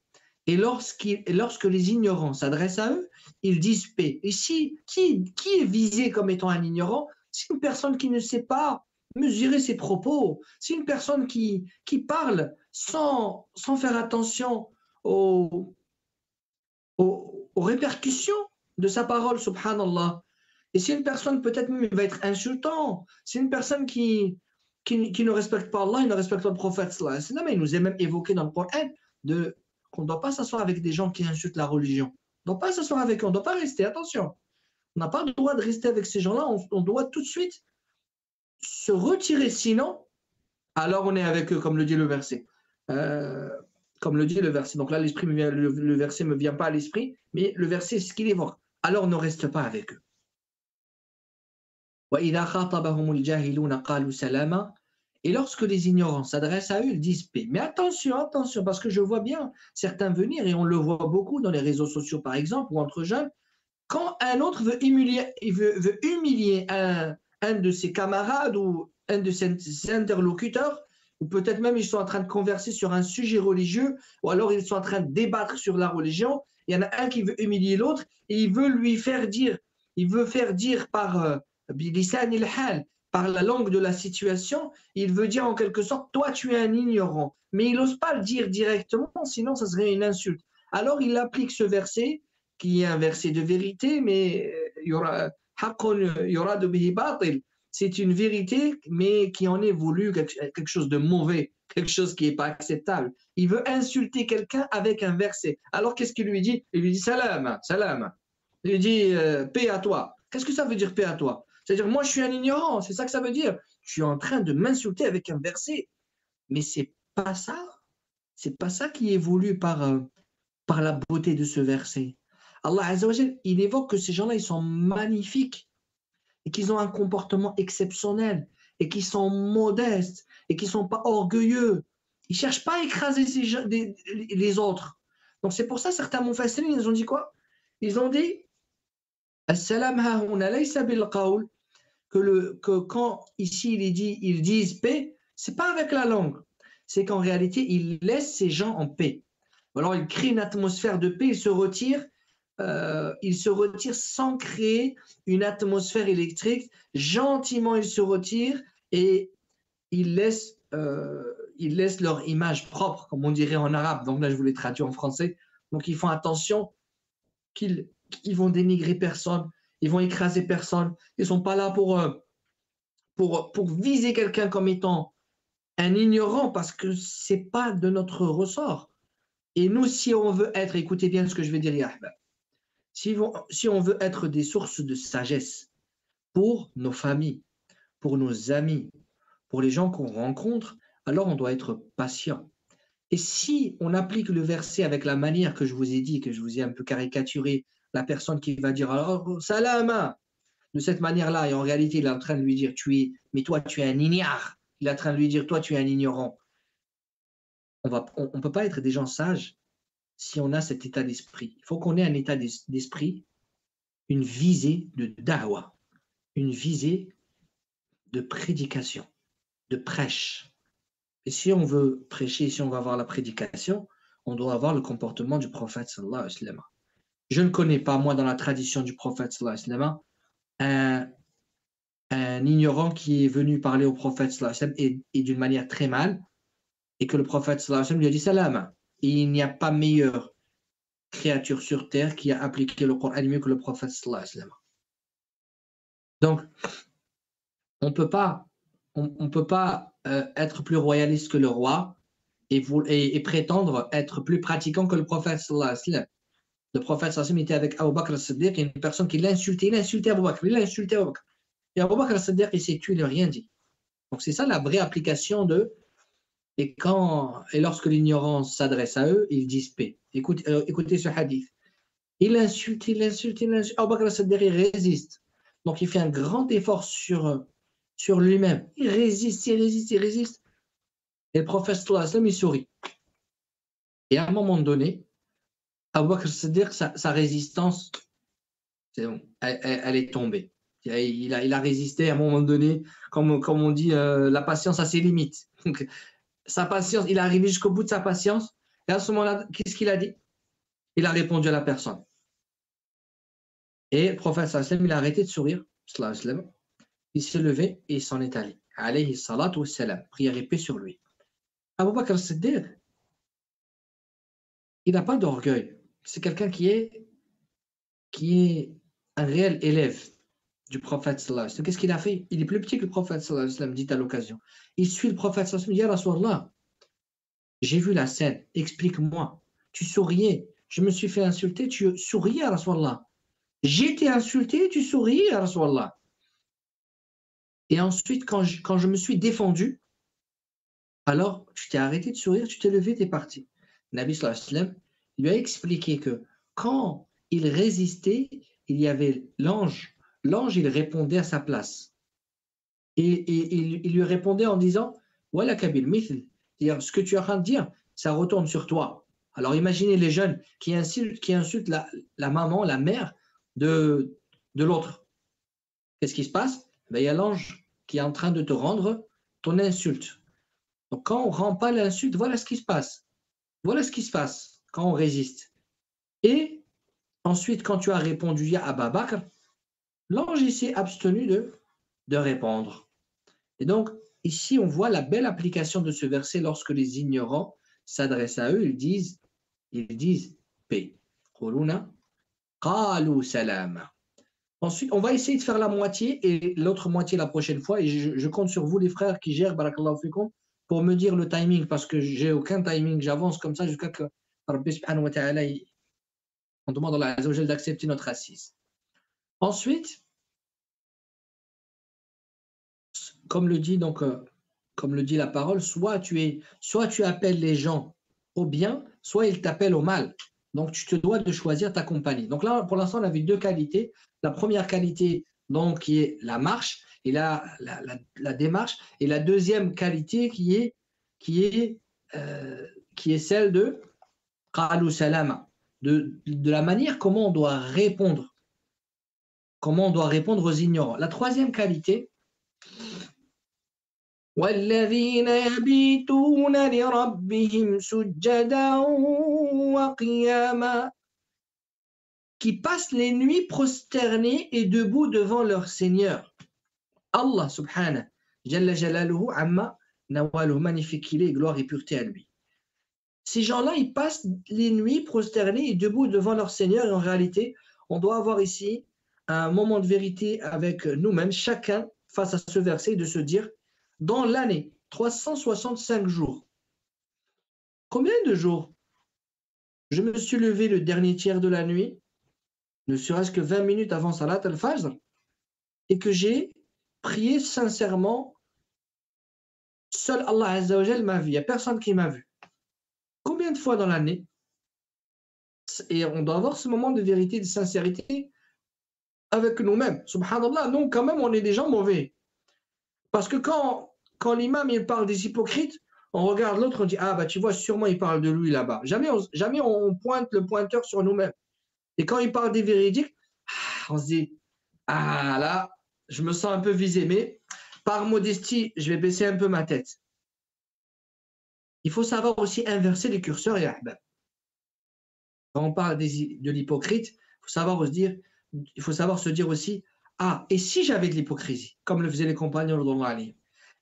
Et lorsque les ignorants s'adressent à eux, ils disent paix. Ici, qui est visé comme étant un ignorant? C'est une personne qui ne sait pas mesurer ses propos. C'est une personne qui parle sans faire attention aux répercussions de sa parole, subhanallah. Et c'est une personne, peut-être même, il va être insultant. C'est une personne qui ne respecte pas Allah, il ne respecte pas le prophète sallallahu alayhi wa sallam. Il nous est même évoqué dans le Coran qu'on ne doit pas s'asseoir avec des gens qui insultent la religion. On ne doit pas s'asseoir avec eux, on ne doit pas rester, attention. On n'a pas le droit de rester avec ces gens-là, on doit tout de suite se retirer, sinon, alors on est avec eux, comme le dit le verset. Donc là, le verset ne me vient pas à l'esprit, mais le verset, c'est ce qu'il évoque. Alors ne reste pas avec eux. وَإِذَا خَاطَبَهُمُ الْجَاهِلُونَ قَالُوا سَلَامًا. Et lorsque les ignorants s'adressent à eux, ils disent paix. Mais attention, parce que je vois bien certains venir, et on le voit beaucoup dans les réseaux sociaux par exemple, ou entre jeunes, quand un autre veut humilier un de ses camarades ou un de ses interlocuteurs, ou peut-être même ils sont en train de converser sur un sujet religieux, ou alors ils sont en train de débattre sur la religion, il y en a un qui veut humilier l'autre, et il veut faire dire par bilisan il-hal, par la langue de la situation, il veut dire en quelque sorte, toi tu es un ignorant. Mais il n'ose pas le dire directement, sinon ça serait une insulte. Alors il applique ce verset, qui est un verset de vérité, mais c'est une vérité, mais qui en est voulu quelque chose de mauvais, quelque chose qui n'est pas acceptable. Il veut insulter quelqu'un avec un verset. Alors qu'est-ce qu'il lui dit? Il lui dit salam, salam. Il lui dit paix à toi. Qu'est-ce que ça veut dire paix à toi? C'est-à-dire, moi, je suis un ignorant, c'est ça que ça veut dire. Je suis en train de m'insulter avec un verset. Mais c'est pas ça. C'est pas ça qui est voulu par par la beauté de ce verset. Allah Azza wa Jal, il évoque que ces gens-là, ils sont magnifiques et qu'ils ont un comportement exceptionnel et qu'ils sont modestes et qu'ils ne sont pas orgueilleux. Ils ne cherchent pas à écraser les autres. Donc c'est pour ça certains mufassirin, ils ont dit quoi? Ils ont dit As-salam hahuna laysa bil qawl, que quand ici ils disent paix, c'est pas avec la langue. C'est qu'en réalité, ils laissent ces gens en paix. Alors ils créent une atmosphère de paix, ils se retirent sans créer une atmosphère électrique. Gentiment, ils se retirent et ils laissent leur image propre, comme on dirait en arabe. Donc là, je vous l'ai traduit en français. Donc ils font attention qu'ils vont dénigrer personne, ils vont écraser personne. Ils ne sont pas là pour viser quelqu'un comme étant un ignorant parce que ce n'est pas de notre ressort. Et nous, si on veut être, écoutez bien ce que je vais dire, Yahba, si on veut être des sources de sagesse pour nos familles, pour nos amis, pour les gens qu'on rencontre, alors on doit être patient. Et si on applique le verset avec la manière que je vous ai dit, que je vous ai un peu caricaturé, la personne qui va dire alors salama de cette manière-là, et en réalité il est en train de lui dire mais toi tu es un ignare, il est en train de lui dire toi tu es un ignorant. On ne peut pas être des gens sages si on a cet état d'esprit. Il faut qu'on ait un état d'esprit, une visée de da'wa, une visée de prédication, de prêche. Et si on veut prêcher, si on va avoir la prédication, on doit avoir le comportement du prophète sallallahu alayhi wa sallam. Je ne connais pas, moi, dans la tradition du prophète sallallahu alayhi wa sallam, un ignorant qui est venu parler au prophète sallallahu alayhi wa sallam et d'une manière très mal, et que le prophète sallallahu alayhi wa sallam lui a dit salam. Et il n'y a pas meilleure créature sur terre qui a appliqué le Coran mieux que le prophète sallallahu alayhi wa sallam. Donc, on ne peut pas être plus royaliste que le roi et prétendre être plus pratiquant que le prophète sallallahu alayhi wa sallam. Le prophète sallallahu alayhi wa sallam était avec Abu Bakr as-Siddiq et une personne qui l'a insulté. Il a insulté Abu Bakr. Et Abu Bakr as-Siddiq, il s'est tué, il n'a rien dit. Donc c'est ça la vraie application de... Et lorsque l'ignorance s'adresse à eux, ils disent paix. Écoutez ce hadith. Il insulte. Abu Bakr as-Siddiq, il résiste. Donc il fait un grand effort sur lui-même. Il résiste. Et le prophète sallallahu alayhi wa sallam, il sourit. Et à un moment donné, Abu Bakr as-Siddiq, sa résistance, c'est bon, elle est tombée. Il a résisté à un moment donné, comme on dit, la patience a ses limites. Donc, sa patience, il est arrivé jusqu'au bout de sa patience. Et à ce moment-là, qu'est-ce qu'il a dit? Il a répondu à la personne. Et le prophète sallallahu alayhi wa sallam, il a arrêté de sourire. Sallallahu alayhi wa sallam. Il s'est levé et il s'en est allé. Alayhi salatu wassalam. Prière et paix sur lui. Abu Bakr as-Siddiq, il n'a pas d'orgueil. C'est quelqu'un qui est un réel élève du prophète sallallahu alayhi wa sallam. Qu'est-ce qu'il a fait? Il est plus petit que le prophète sallallahu alayhi wa sallam, dit à l'occasion. Il suit le prophète sallallahu alayhi wa sallam. Il dit, Ya Rasulallah, j'ai vu la scène, explique-moi. Tu souriais, je me suis fait insulter, tu souriais à Rasulallah. J'ai été insulté, tu souriais à Rasulallah. Et ensuite, quand je me suis défendu, alors tu t'es arrêté de sourire, tu t'es levé, tu es parti. Nabi sallallahu alayhi wa sallam lui a expliqué que quand il résistait, il y avait l'ange. L'ange, il répondait à sa place. Et il lui répondait en disant Wala kabil mithl. C'est-à-dire, ce que tu es en train de dire, ça retourne sur toi. Alors imaginez les jeunes qui insultent la maman, la mère de l'autre. Qu'est-ce qui se passe? Ben, il y a l'ange qui est en train de te rendre ton insulte. Donc quand on ne rend pas l'insulte, voilà ce qui se passe. Voilà ce qui se passe quand on résiste. Et ensuite, quand tu as répondu à Abu Bakr, l'ange s'est abstenu de répondre. Et donc, ici, on voit la belle application de ce verset lorsque les ignorants s'adressent à eux, ils disent paix. Quluna qalu salama. Ensuite, on va essayer de faire la moitié et l'autre moitié la prochaine fois. Et je compte sur vous, les frères qui gèrent, barakallahu fikum, pour me dire le timing, parce que j'ai aucun timing. J'avance comme ça jusqu'à que Rabbi subhanahu wa ta'ala, on demande à Allah azza wa jalla d'accepter notre assise. Ensuite, comme le dit la parole, soit tu appelles les gens au bien, soit ils t'appellent au mal. Donc, tu te dois de choisir ta compagnie. Donc là, pour l'instant, on a vu deux qualités. La première qualité, donc, qui est la marche et la démarche. Et la deuxième qualité qui est celle de qalu salama, de la manière comment on doit répondre. Comment on doit répondre aux ignorants. La troisième qualité, وَالَّذِينَ يَبِيتُونَ لِرَبِّهِمْ سُجَّدًا وَقِيَامًا, qui passent les nuits prosternés et debout devant leur Seigneur. Allah subhanahu, Jalla Jalaluhu, Amma Nawaluhu, magnifique qu'il est, gloire et pureté à lui. Ces gens-là, ils passent les nuits prosternés et debout devant leur Seigneur. Et en réalité, on doit avoir ici un moment de vérité avec nous-mêmes, chacun face à ce verset, de se dire, dans l'année, 365 jours, combien de jours je me suis levé le dernier tiers de la nuit, ne serait-ce que 20 minutes avant Salat al-Fajr, et que j'ai prié sincèrement, seul Allah Azza wa Jal m'a vu, il n'y a personne qui m'a vu. Combien de fois dans l'année? Et on doit avoir ce moment de vérité, de sincérité avec nous-mêmes. Subhanallah, nous quand même on est des gens mauvais. Parce que quand l'imam il parle des hypocrites, on regarde l'autre, on dit, ah bah tu vois, sûrement il parle de lui là-bas. Jamais on pointe le pointeur sur nous-mêmes. Et quand il parle des véridiques, on se dit, ah là, je me sens un peu visé, mais par modestie, je vais baisser un peu ma tête. Il faut savoir aussi inverser les curseurs, ya ahbab. Quand on parle de l'hypocrite, il faut savoir se dire aussi, ah, et si j'avais de l'hypocrisie, comme le faisaient les compagnons de Allah.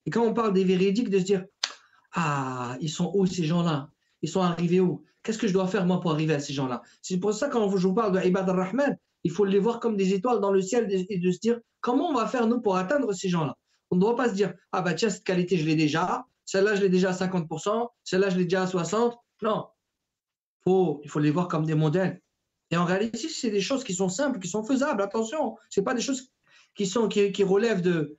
Et quand on parle des véridiques, de se dire, ah, ils sont où ces gens-là? Ils sont arrivés où? Qu'est-ce que je dois faire moi pour arriver à ces gens-là? C'est pour ça quand je vous parle de Ibad al-Rahman, il faut les voir comme des étoiles dans le ciel et de se dire, comment on va faire nous pour atteindre ces gens-là? On ne doit pas se dire, ah bah tiens, cette qualité je l'ai déjà, celle-là je l'ai déjà à 50%, celle-là je l'ai déjà à 60%. Non, il faut les voir comme des modèles. Et en réalité, c'est des choses qui sont simples, qui sont faisables. Attention, ce n'est pas des choses qui relèvent de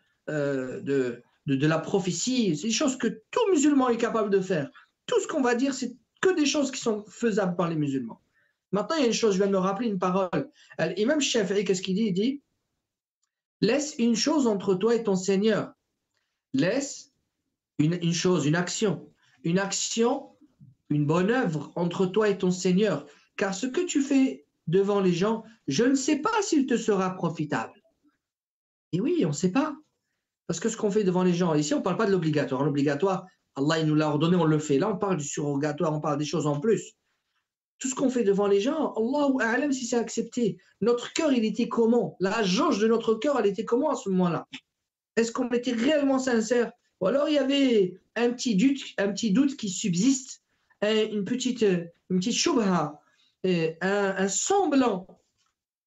la prophétie. C'est des choses que tout musulman est capable de faire. Tout ce qu'on va dire, c'est que des choses qui sont faisables par les musulmans. Maintenant, il y a une chose, je viens de me rappeler une parole. L'imam Shafi'i, qu'est-ce qu'il dit? Il dit, laisse une chose entre toi et ton Seigneur. Laisse une chose, une action, une bonne œuvre entre toi et ton Seigneur. Car ce que tu fais devant les gens, je ne sais pas s'il te sera profitable. Et oui, on ne sait pas. Parce que ce qu'on fait devant les gens, ici on ne parle pas de l'obligatoire. L'obligatoire, Allah il nous l'a ordonné, on le fait. Là on parle du surrogatoire, on parle des choses en plus. Tout ce qu'on fait devant les gens, Allahu a'lam si c'est accepté. Notre cœur, il était comment? La jauge de notre cœur, elle était comment à ce moment-là? Est-ce qu'on était réellement sincère? Ou alors il y avait un petit doute qui subsiste, une petite shubha, un semblant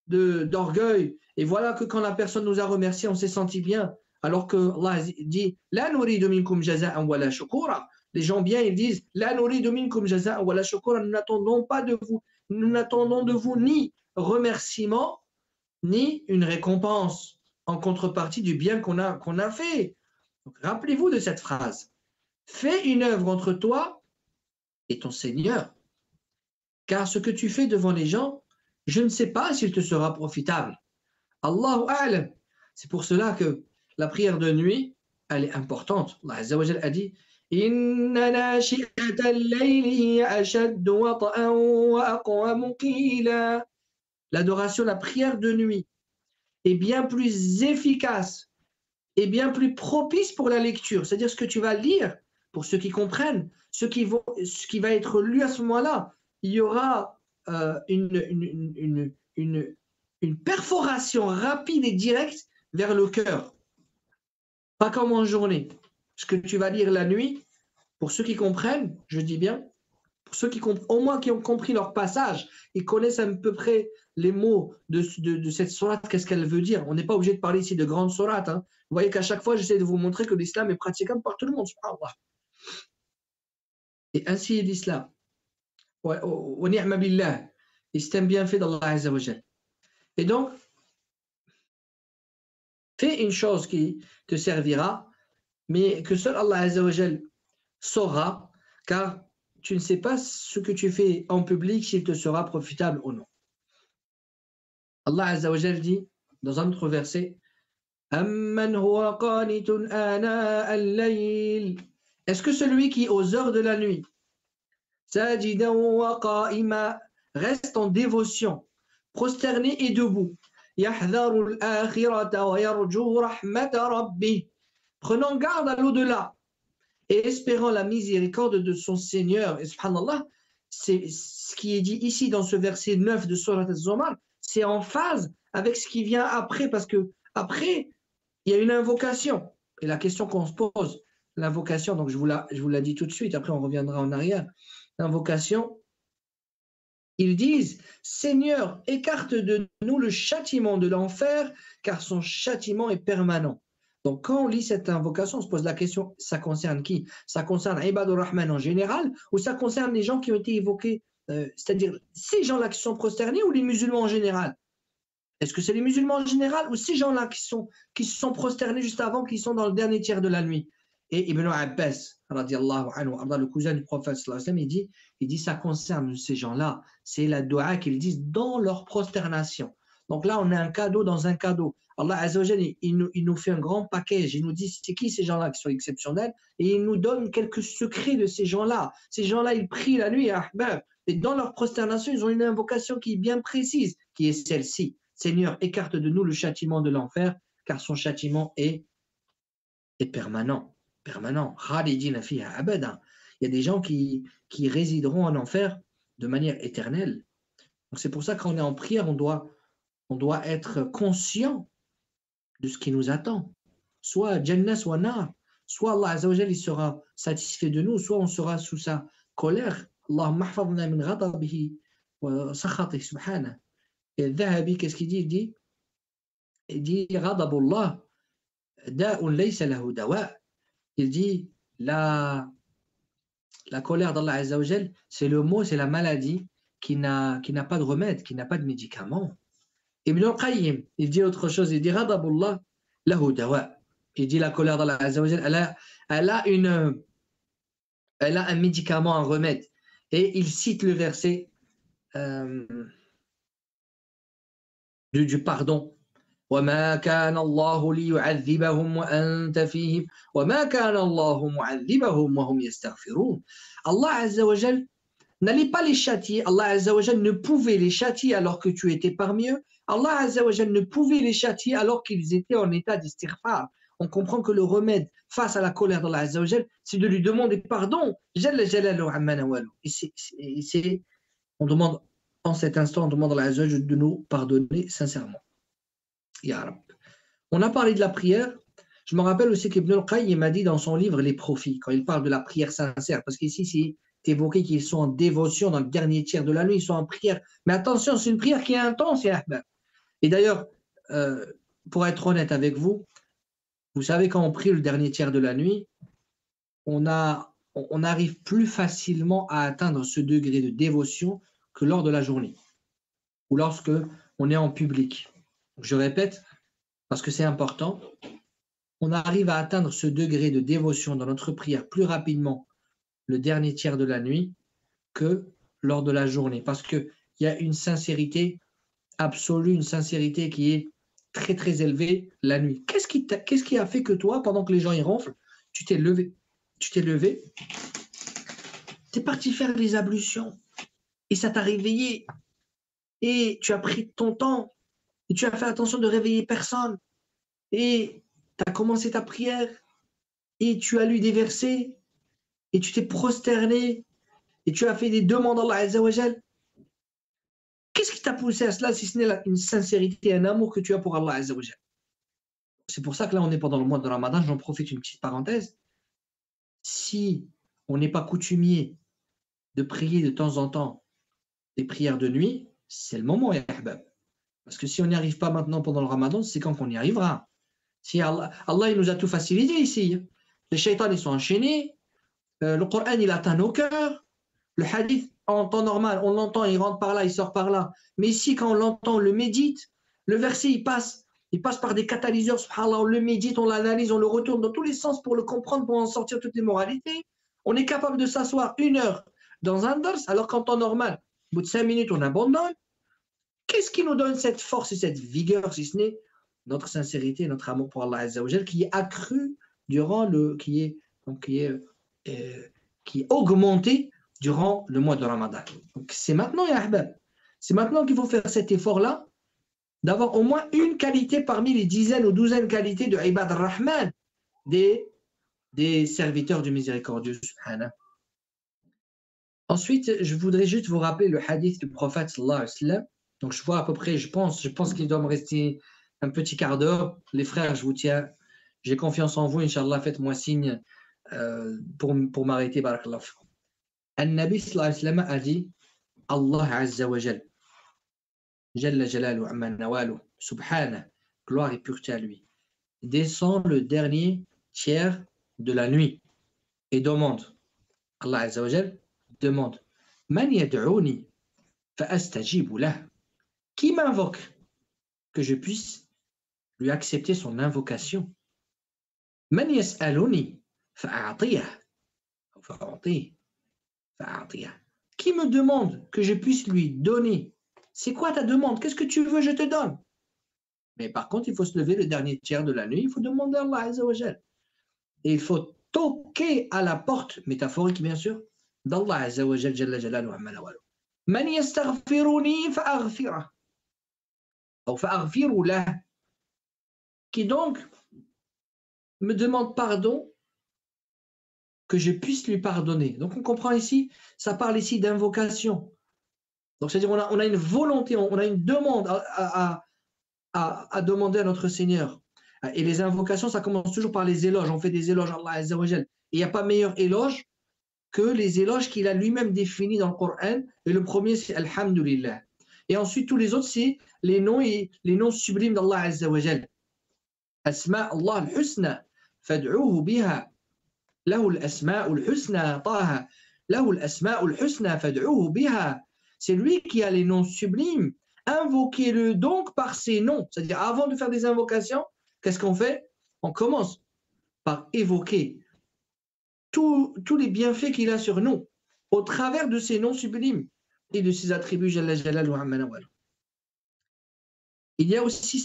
d'orgueil. Et voilà que quand la personne nous a remercié, on s'est senti bien. Alors que Allah dit, la nuridu minkum jaza'an wala shukura. Les gens bien, ils disent, la nuridu minkum jaza'an wala shukura. Nous n'attendons pas de vous, nous n'attendons de vous ni remerciement, ni une récompense en contrepartie du bien qu'on a fait. Rappelez-vous de cette phrase. Fais une œuvre entre toi et ton Seigneur. Car ce que tu fais devant les gens, je ne sais pas s'il te sera profitable. Allahu a'lam. C'est pour cela que la prière de nuit, elle est importante. Allah Azza wa Jalla a dit, Inna nashi'ata al-layli hiya ashaddu wata'an wa aqwamu qila. L'adoration, la prière de nuit est bien plus efficace et bien plus propice pour la lecture. C'est-à-dire ce que tu vas lire, pour ceux qui comprennent, ce qui va être lu à ce moment-là, il y aura une perforation rapide et directe vers le cœur. Pas comme en journée. Ce que tu vas lire la nuit, pour ceux qui comprennent, je dis bien, pour ceux qui au moins qui ont compris leur passage, ils connaissent à peu près les mots de cette sourate, qu'est-ce qu'elle veut dire. On n'est pas obligé de parler ici de grandes sourates. Hein. Vous voyez qu'à chaque fois, j'essaie de vous montrer que l'islam est praticable par tout le monde. Subhanallah. Et ainsi est l'islam. Wa ni'ma billah. Et c'est un bienfait d'Allah Azza wa Jal. Et donc, fais une chose qui te servira, mais que seul Allah Azza wa Jal saura, car tu ne sais pas ce que tu fais en public, s'il te sera profitable ou non. Allah Azza wa Jal dit dans un autre verset, Amman huwa qanitun ana al-layl. Est-ce que celui qui, aux heures de la nuit, sajidan wa qa'ima, reste en dévotion, prosterné et debout, yahdharu al-akhirata wa yarju rahmata rabbih, prenant garde à l'au-delà et espérant la miséricorde de son Seigneur. Et subhanallah, c'est ce qui est dit ici dans ce verset 9 de Surat Al-Zumar, c'est en phase avec ce qui vient après, parce que après, il y a une invocation. Et la question qu'on se pose, l'invocation, donc je vous la dis tout de suite, après on reviendra en arrière. L'invocation, ils disent, Seigneur, écarte de nous le châtiment de l'enfer, car son châtiment est permanent. Donc quand on lit cette invocation, on se pose la question, ça concerne qui? Ça concerne Ibadur Rahman en général, ou ça concerne les gens qui ont été évoqués, c'est-à-dire ces gens-là qui sont prosternés, ou les musulmans en général? Est-ce que c'est les musulmans en général, ou ces gens-là qui se sont prosternés juste avant, qui sont dans le dernier tiers de la nuit? Et Ibn Abbas, radiallahu anhu, le cousin du prophète, il dit ça concerne ces gens-là, c'est la dua qu'ils disent dans leur prosternation. Donc là, on a un cadeau dans un cadeau. Allah Azza wa Jalla, il nous fait un grand package. Il nous dit c'est qui ces gens-là qui sont exceptionnels, et il nous donne quelques secrets de ces gens-là. Ces gens-là, ils prient la nuit, et dans leur prosternation, ils ont une invocation qui est bien précise, qui est celle-ci. Seigneur, écarte de nous le châtiment de l'enfer, car son châtiment est permanent. Permanent. Khalidina fiha abada. Il y a des gens qui résideront en enfer de manière éternelle. Donc c'est pour ça que quand on est en prière, on doit être conscient de ce qui nous attend. Soit Jannah, soit Nar. Soit Allah Azza wa Jalla, il sera satisfait de nous, soit on sera sous sa colère. Allahumma hafadhna min ghadabihi wa sakhatih subhanahu. Et Dhahabi, qu'est-ce qu'il dit? Il dit Ghadabullah da'un laysa lahu dawa. Il dit la colère d'Allah Azza wa Jalla, c'est le mot, c'est la maladie qui n'a pas de remède, qui n'a pas de médicament. Ibn al-Qayyim, il dit autre chose, il dit Ghadabullah lahu dawa. Il dit la colère d'Allah Azza wa Jalla, elle a un médicament, un remède. Et il cite le verset du pardon. وَمَا كَانَ اللَّهُ لِيُعَذِّبَهُمْ وَأَنْتَ فِيهِمْ وَمَا كَانَ اللَّهُ مُعَذِّبَهُمْ وَهُمْ يَسْتَغْفِرُونَ. Allah Azza wa Jalla n'allait pas les châtier. Allah Azza wa Jalla ne pouvait les châtier alors que tu étais parmi eux. Allah Azza wa Jalla ne pouvait les châtier alors qu'ils étaient en état d'istighfar. On comprend que le remède face à la colère d'Allah Azza wa Jalla, c'est de lui demander pardon. Jalla jalaluhu amma nawalu. Et on demande, en cet instant, on demande à Allah Azza wa Jalla de nous pardonner sincèrement. Ya Rab. On a parlé de la prière. Je me rappelle aussi qu'Ibn al-Qayyim m'a dit dans son livre Les Profits, quand il parle de la prière sincère, parce qu'ici c'est évoqué qu'ils sont en dévotion dans le dernier tiers de la nuit, ils sont en prière. Mais attention, c'est une prière qui est intense, ya Ahbab. Et d'ailleurs, pour être honnête avec vous, vous savez, quand on prie le dernier tiers de la nuit, on arrive plus facilement à atteindre ce degré de dévotion que lors de la journée, ou lorsque on est en public. Je répète, parce que c'est important, on arrive à atteindre ce degré de dévotion dans notre prière plus rapidement le dernier tiers de la nuit que lors de la journée, parce qu'il y a une sincérité absolue, une sincérité qui est très très élevée la nuit. Qu'est-ce qui a fait que toi, pendant que les gens y ronflent, tu t'es levé, tu es parti faire les ablutions, et ça t'a réveillé, et tu as pris ton temps, et tu as fait attention de réveiller personne, et tu as commencé ta prière, et tu as lu des versets, et tu t'es prosterné, et tu as fait des demandes à Allah Azza wa Jal. Qu'est-ce qui t'a poussé à cela, si ce n'est une sincérité, un amour que tu as pour Allah Azza wa Jal? C'est pour ça que là, on est pendant le mois de Ramadan, j'en profite une petite parenthèse. Si on n'est pas coutumier de prier de temps en temps des prières de nuit, c'est le moment, ya ahbab. Parce que si on n'y arrive pas maintenant pendant le Ramadan, c'est quand qu'on y arrivera. Si Allah il nous a tout facilité ici. Les shaitans, ils sont enchaînés. Le Coran, il atteint nos cœurs. Le hadith, en temps normal, on l'entend, il rentre par là, il sort par là. Mais ici, quand on l'entend, on le médite. Le verset, il passe par des catalyseurs, subhanallah, on le médite, on l'analyse, on le retourne dans tous les sens pour le comprendre, pour en sortir toutes les moralités. On est capable de s'asseoir 1 heure, dans un dars, alors qu'en temps normal, au bout de 5 minutes, on abandonne. Qu'est-ce qui nous donne cette force et cette vigueur, si ce n'est notre sincérité, notre amour pour Allah Azza wa Jal, qui est accru durant qui est augmenté durant le mois de Ramadan. Donc c'est maintenant, ya ahbab, c'est maintenant qu'il faut faire cet effort-là, d'avoir au moins une qualité parmi les dizaines ou douzaines de qualités de Ibad al-Rahman, des serviteurs du miséricordieux, subhanah. Ensuite, je voudrais juste vous rappeler le hadith du prophète sallallahu alayhi wa sallam. Donc je vois à peu près, je pense qu'il doit me rester un petit quart d'heure. Les frères, je vous tiens, j'ai confiance en vous, Inch'Allah, faites-moi signe pour m'arrêter, barakallahu fikum. An-Nabi sallallahu alayhi wa sallam a dit, Allah Azza wa Jal, Jalla Jalalu Amma Nawalu, Subhana, gloire et pureté à lui, descend le dernier tiers de la nuit et demande, Allah Azza wa Jal demande, Man yad'uni fa astajibu lah, qui m'invoque, que je puisse lui accepter son invocation. Man yas'aluni fa'a'tiyah, qui me demande que je puisse lui donner. C'est quoi ta demande? Qu'est-ce que tu veux, je te donne. Mais par contre, il faut se lever le dernier tiers de la nuit, il faut demander à Allah Azza wa Jal. Et il faut toquer à la porte, métaphorique bien sûr, d'Allah Azza wa Jal, Jalla Jalalu Amma Nawalu. Man yastaghfiruni fa'aghfirah, ou fa'aghfiru lah, qui donc me demande pardon, que je puisse lui pardonner. Donc on comprend ici, ça parle ici d'invocation. Donc c'est-à-dire on a une volonté, on a une demande à demander à notre Seigneur. Et les invocations, ça commence toujours par les éloges. On fait des éloges à Allah Azza wa Jal. Et il n'y a pas meilleur éloge que les éloges qu'il a lui-même définis dans le Coran. Et le premier, c'est Alhamdulillah. Et ensuite, tous les autres, c'est les noms sublimes d'Allah Azza wa Jal. Asma Allah al-Husna, fad'uhu biha. Lahu al-asma'u al-husna, taha. Lahu al-asma'u al-husna, fad'uhu biha. C'est lui qui a les noms sublimes. Invoquez-le donc par ses noms. C'est-à-dire, avant de faire des invocations, qu'est-ce qu'on fait? On commence par évoquer tous les bienfaits qu'il a sur nous, au travers de ses noms sublimes et de ses attributs. Jalla Jalalu Amma Nawalu. Il y a aussi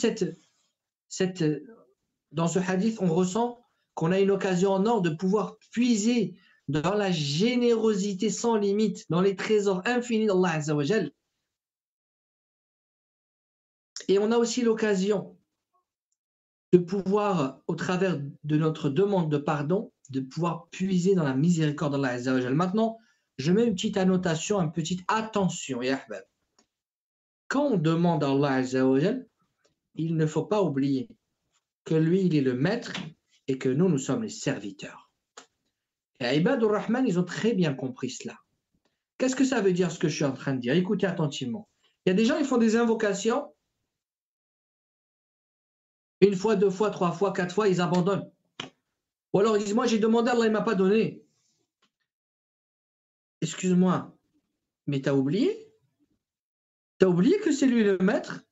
dans ce hadith, on ressent qu'on a une occasion en or de pouvoir puiser dans la générosité sans limite, dans les trésors infinis d'Allah Azza wa Jal. Et on a aussi l'occasion de pouvoir, au travers de notre demande de pardon, de pouvoir puiser dans la miséricorde d'Allah Azza wa Jal. Maintenant, je mets une petite annotation, une petite attention, ya ahbab. Quand on demande à Allah Azza wa Jal, il ne faut pas oublier que lui, il est le maître et que nous sommes les serviteurs. Et Ibadur Rahman, ils ont très bien compris cela. Qu'est-ce que ça veut dire ce que je suis en train de dire? Écoutez attentivement. Il y a des gens, ils font des invocations. Une fois, deux fois, trois fois, quatre fois, ils abandonnent. Ou alors ils disent, moi j'ai demandé, Allah ne m'a pas donné. Excuse-moi, mais tu as oublié? Tu as oublié que c'est lui le maître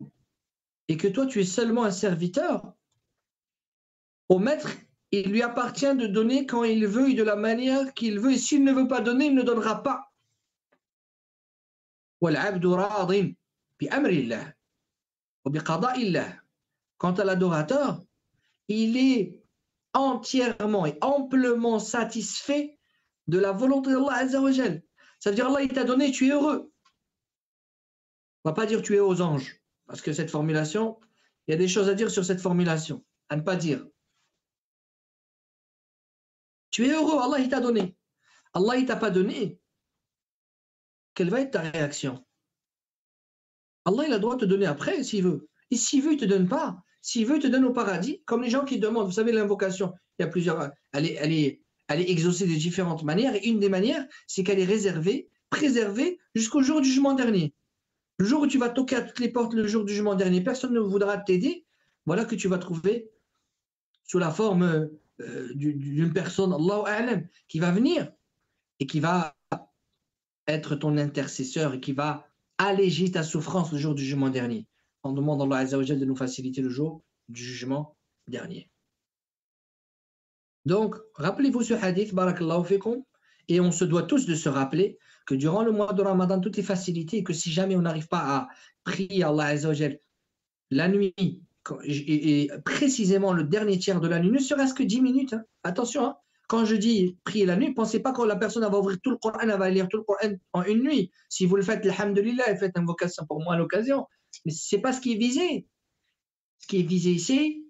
et que toi tu es seulement un serviteur? Au maître, il lui appartient de donner quand il veut et de la manière qu'il veut. Et s'il ne veut pas donner, il ne donnera pas. Quant à l'adorateur, il est entièrement et amplement satisfait de la volonté d'Allah Azza wa Jal. Ça veut dire Allah il t'a donné, tu es heureux. On ne va pas dire tu es aux anges. Parce que cette formulation, il y a des choses à dire sur cette formulation. À ne pas dire. Tu es heureux, Allah il t'a donné. Allah il t'a pas donné. Quelle va être ta réaction? Allah il a le droit de te donner après s'il veut. Et s'il veut, il ne te donne pas. S'il veut, il te donne au paradis. Comme les gens qui demandent, vous savez, l'invocation, il y a plusieurs. Elle est exaucée de différentes manières. Et une des manières, c'est qu'elle est réservée, préservée jusqu'au jour du jugement dernier. Le jour où tu vas toquer à toutes les portes, le jour du jugement dernier, personne ne voudra t'aider. Voilà que tu vas trouver sous la forme d'une personne, Allahu A'lam, qui va venir et qui va être ton intercesseur et qui va alléger ta souffrance le jour du jugement dernier. On demande à Allah Azza wa Jal de nous faciliter le jour du jugement dernier. Donc, rappelez-vous ce hadith, barakallahu fikum, et on se doit tous de se rappeler que durant le mois de Ramadan, tout est facilité et que si jamais on n'arrive pas à prier Allah Azza wa Jal la nuit, et précisément le dernier tiers de la nuit, ne serait-ce que 10 minutes, hein. Attention, hein. Quand je dis prier la nuit, ne pensez pas que la personne va ouvrir tout le Coran, elle va lire tout le Coran en une nuit. Si vous le faites, alhamdoulilah, faites invocation pour moi à l'occasion. Mais ce n'est pas ce qui est visé. Ce qui est visé ici,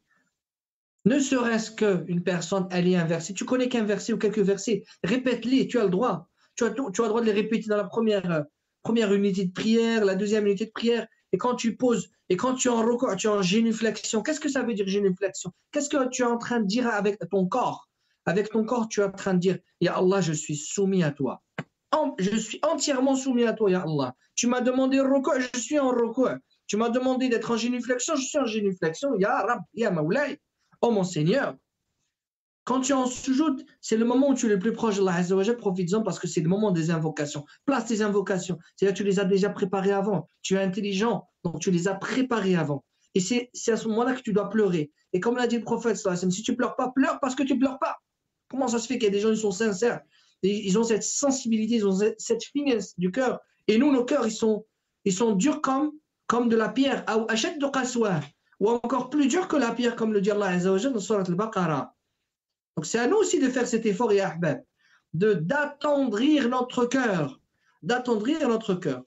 ne serait-ce qu'une personne, elle lit un verset. Tu connais qu'un verset ou quelques versets, répète-les, tu as le droit. Tu as le droit de les répéter dans la première unité de prière, la deuxième unité de prière. Et quand tu poses, et quand tu es en recours, tu es en génuflexion. Qu'est-ce que ça veut dire génuflexion? Qu'est-ce que tu es en train de dire avec ton corps? Avec ton corps, tu es en train de dire, Ya Allah, je suis soumis à toi. Je suis entièrement soumis à toi, Ya Allah. Tu m'as demandé recours, je suis en recours. Tu m'as demandé d'être en génuflexion, je suis en génuflexion. Ya Rab, Ya Mawlay. Oh mon Seigneur. Quand tu es en sujoud, c'est le moment où tu es le plus proche de Allah Azza wa Jal, profites-en parce que c'est le moment des invocations. Place tes invocations. C'est-à-dire tu les as déjà préparées avant. Tu es intelligent, donc tu les as préparées avant. Et c'est à ce moment-là que tu dois pleurer. Et comme l'a dit le prophète, si tu ne pleures pas, pleure parce que tu ne pleures pas. Comment ça se fait qu'il y a des gens qui sont sincères? Ils ont cette sensibilité, ils ont cette finesse du cœur. Et nous, nos cœurs, ils sont durs comme de la pierre. Ou encore plus durs que la pierre, comme le dit Allah Azza wa Jal dans Surat al-Baqarah. Donc c'est à nous aussi de faire cet effort, ya ahbab, d'attendrir notre cœur. D'attendrir notre cœur.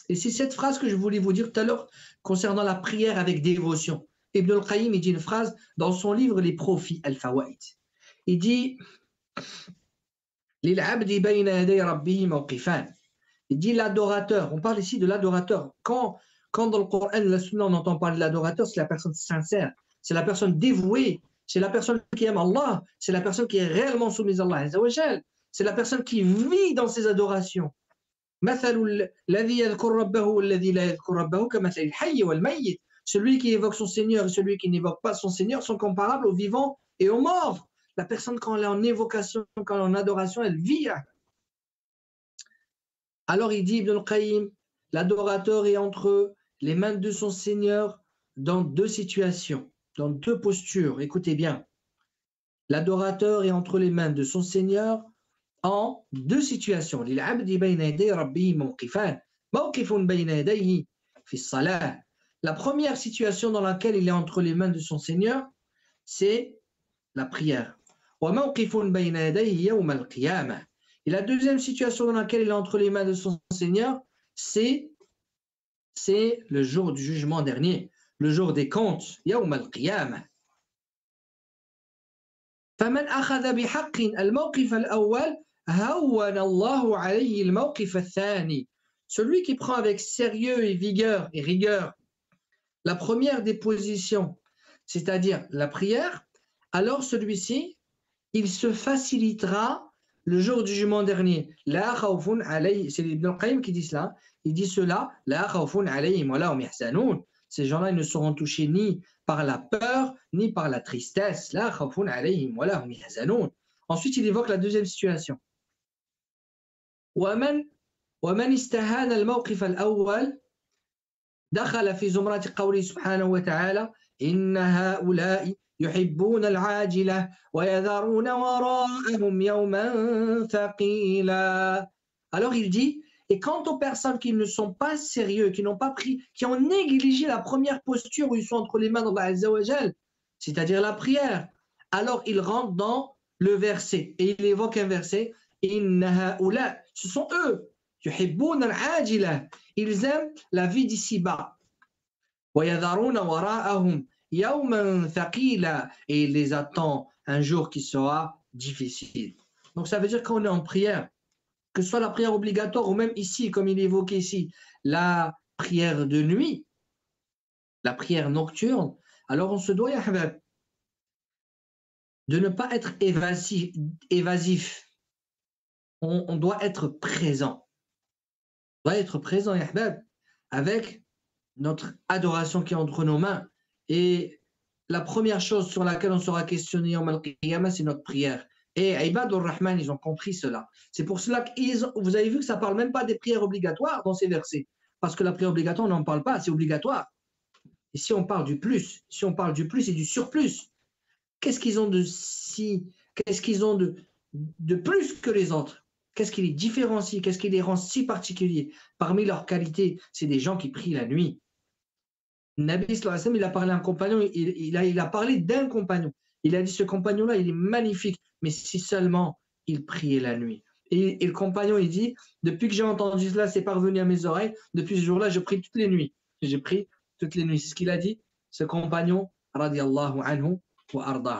Et c'est cette phrase que je voulais vous dire tout à l'heure concernant la prière avec dévotion. Ibn al-Qayyim, il dit une phrase dans son livre Les Profits, Al-Fawaid. Il dit il dit l'adorateur, on parle ici de l'adorateur. Quand dans le Coran et la Sunna on entend parler de l'adorateur, c'est la personne sincère, c'est la personne dévouée, c'est la personne qui aime Allah, c'est la personne qui est réellement soumise à Allah Azza wa Jal, c'est la personne qui vit dans ses adorations. Celui qui évoque son Seigneur et celui qui n'évoque pas son Seigneur sont comparables aux vivants et aux morts. La personne, quand elle est en évocation, quand elle est en adoration, elle vit. Alors il dit, Ibn al-Qayyim, l'adorateur est entre les mains de son Seigneur dans deux situations, dans deux postures. Écoutez bien. L'adorateur est entre les mains de son Seigneur en deux situations. La première situation dans laquelle il est entre les mains de son Seigneur, c'est la prière. Et la deuxième situation dans laquelle il est entre les mains de son Seigneur, c'est le jour du jugement dernier, le jour des comptes, يوم القيامة. فمن أخذ بحق الموقف الأول هون الله عليه الموقف الثاني. Celui qui prend avec sérieux et vigueur et rigueur la première des positions, c'est-à-dire la prière, alors celui-ci, il se facilitera le jour du jugement dernier. La khawfun alayhi, c'est Ibn al-Qayyim qui dit cela. Il dit cela, la khawfun alayhim wa lahum yahzanun. Ces gens-là, ils ne seront touchés ni par la peur, ni par la tristesse. La khawfun alayhim wa lahum yahzanun. Ensuite, il évoque la deuxième situation. ومن استهان الموقف الأول دخل في زمرة قوله سبحانه وتعالى إن هؤلاء يحبون العاجلة ويذرون وراءهم يوما ثقيلا. Alors il dit, et quant aux personnes qui ne sont pas sérieux, qui n'ont pas pris, qui ont négligé la première posture où ils sont entre les mains d'Allah Azza wa Jal, c'est-à-dire la prière, alors il rentre dans le verset et il évoque un verset, Inna haula, ce sont eux, yuhibbun al-ajila, ils aiment la vie d'ici-bas, wa yadharuna wara'ahum yawman thaqila, et il les attend un jour qui sera difficile. Donc ça veut dire qu'on est en prière, que ce soit la prière obligatoire ou même ici, comme il est évoqué ici, la prière de nuit, la prière nocturne, alors on se doit, ya habab, de ne pas être évasif. On doit être présent. On doit être présent, ya habab, avec notre adoration qui est entre nos mains. Et la première chose sur laquelle on sera questionné yawm al-qiyamah, c'est notre prière. Et Ibadur Rahman, ils ont compris cela. C'est pour cela que vous avez vu que ça ne parle même pas des prières obligatoires dans ces versets. Parce que la prière obligatoire, on n'en parle pas, c'est obligatoire. Et si on parle du plus, si on parle du plus et du surplus, qu'est-ce qu'ils ont de plus que les autres? qu'est-ce qui les différencie, qu'est-ce qui les rend si particuliers? Parmi leurs qualités, c'est des gens qui prient la nuit. Nabi sallallahu alayhi wa sallam, il a parlé à un compagnon, il a parlé d'un compagnon. Il a dit, ce compagnon-là, il est magnifique, mais si seulement il priait la nuit. Et le compagnon, il dit, depuis que j'ai entendu cela, c'est parvenu à mes oreilles, depuis ce jour-là, je prie toutes les nuits. J'ai prié toutes les nuits. C'est ce qu'il a dit, ce compagnon, radiyallahu anhu wa ardah.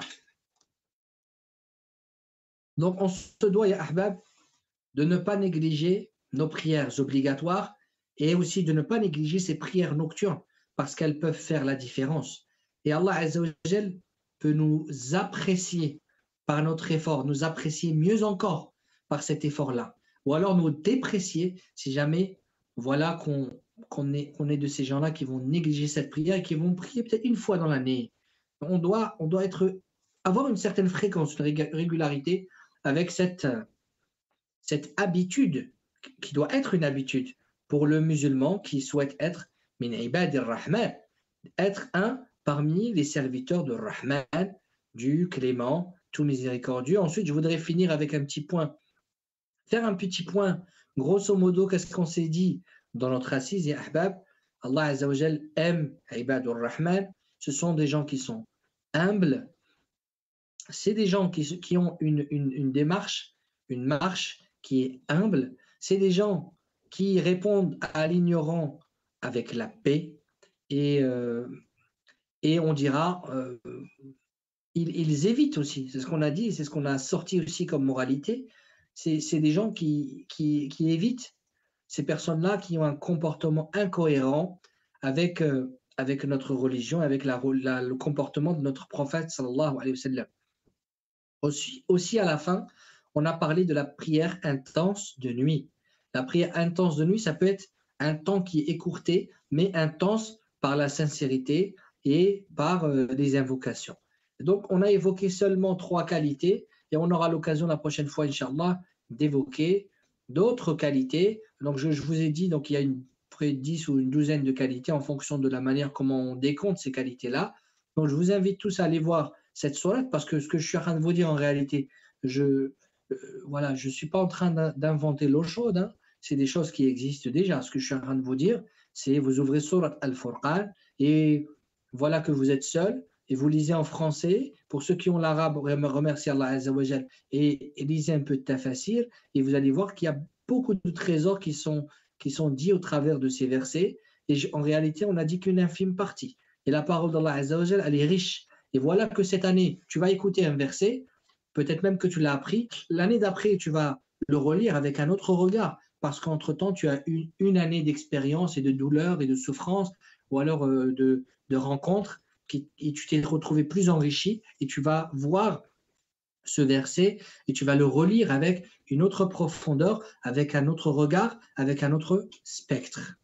Donc, on se doit, ya ahbab, de ne pas négliger nos prières obligatoires et aussi de ne pas négliger ces prières nocturnes parce qu'elles peuvent faire la différence. Et Allah Azza wa Jal peut nous apprécier par notre effort, nous apprécier mieux encore par cet effort-là. Ou alors nous déprécier si jamais voilà qu'on est de ces gens-là qui vont négliger cette prière et qui vont prier peut-être une fois dans l'année. On doit avoir une certaine fréquence, une régularité avec cette habitude qui doit être une habitude pour le musulman qui souhaite être min ibadir rahman, être un parmi les serviteurs de Rahman, du clément, tout miséricordieux. Ensuite, je voudrais finir avec un petit point, faire un petit point. Grosso modo, qu'est-ce qu'on s'est dit dans notre assise, ya ahbab? Allah Azza wa Jal aime ibadur rahman. Ce sont des gens qui sont humbles. C'est des gens qui ont une démarche, une marche qui est humble. C'est des gens qui répondent à l'ignorant avec la paix et on dira ils évitent aussi. C'est ce qu'on a dit, c'est ce qu'on a sorti aussi comme moralité. C'est des gens qui évitent ces personnes-là qui ont un comportement incohérent avec notre religion, avec le comportement de notre prophète sallallahu alayhi wa sallam. Aussi à la fin, on a parlé de la prière intense de nuit. La prière intense de nuit, ça peut être un temps qui est écourté, mais intense par la sincérité et par des invocations. Donc, on a évoqué seulement 3 qualités et on aura l'occasion la prochaine fois, Inch'Allah, d'évoquer d'autres qualités. Donc, je vous ai dit, donc, il y a près de 10 ou une douzaine de qualités en fonction de la manière comment on décompte ces qualités-là. Donc, je vous invite tous à aller voir cette sourate parce que ce que je suis en train de vous dire en réalité, je suis pas en train d'inventer l'eau chaude, hein. C'est des choses qui existent déjà. Ce que je suis en train de vous dire, c'est vous ouvrez Sourate Al-Furqan et voilà que vous êtes seul et vous lisez en français. Pour ceux qui ont l'arabe, remerciez Allah Azza wa Jal et lisez un peu de tafsir et vous allez voir qu'il y a beaucoup de trésors qui sont dits au travers de ces versets. Et en réalité, on n'a dit qu'une infime partie. Et la parole d'Allah Azza wa Jal, elle est riche. Et voilà que cette année, tu vas écouter un verset, peut-être même que tu l'as appris. L'année d'après, tu vas le relire avec un autre regard. Parce qu'entre-temps, tu as une année d'expérience et de douleur et de souffrance, ou alors de rencontres, et tu t'es retrouvé plus enrichi, et tu vas voir ce verset, et tu vas le relire avec une autre profondeur, avec un autre regard, avec un autre spectre.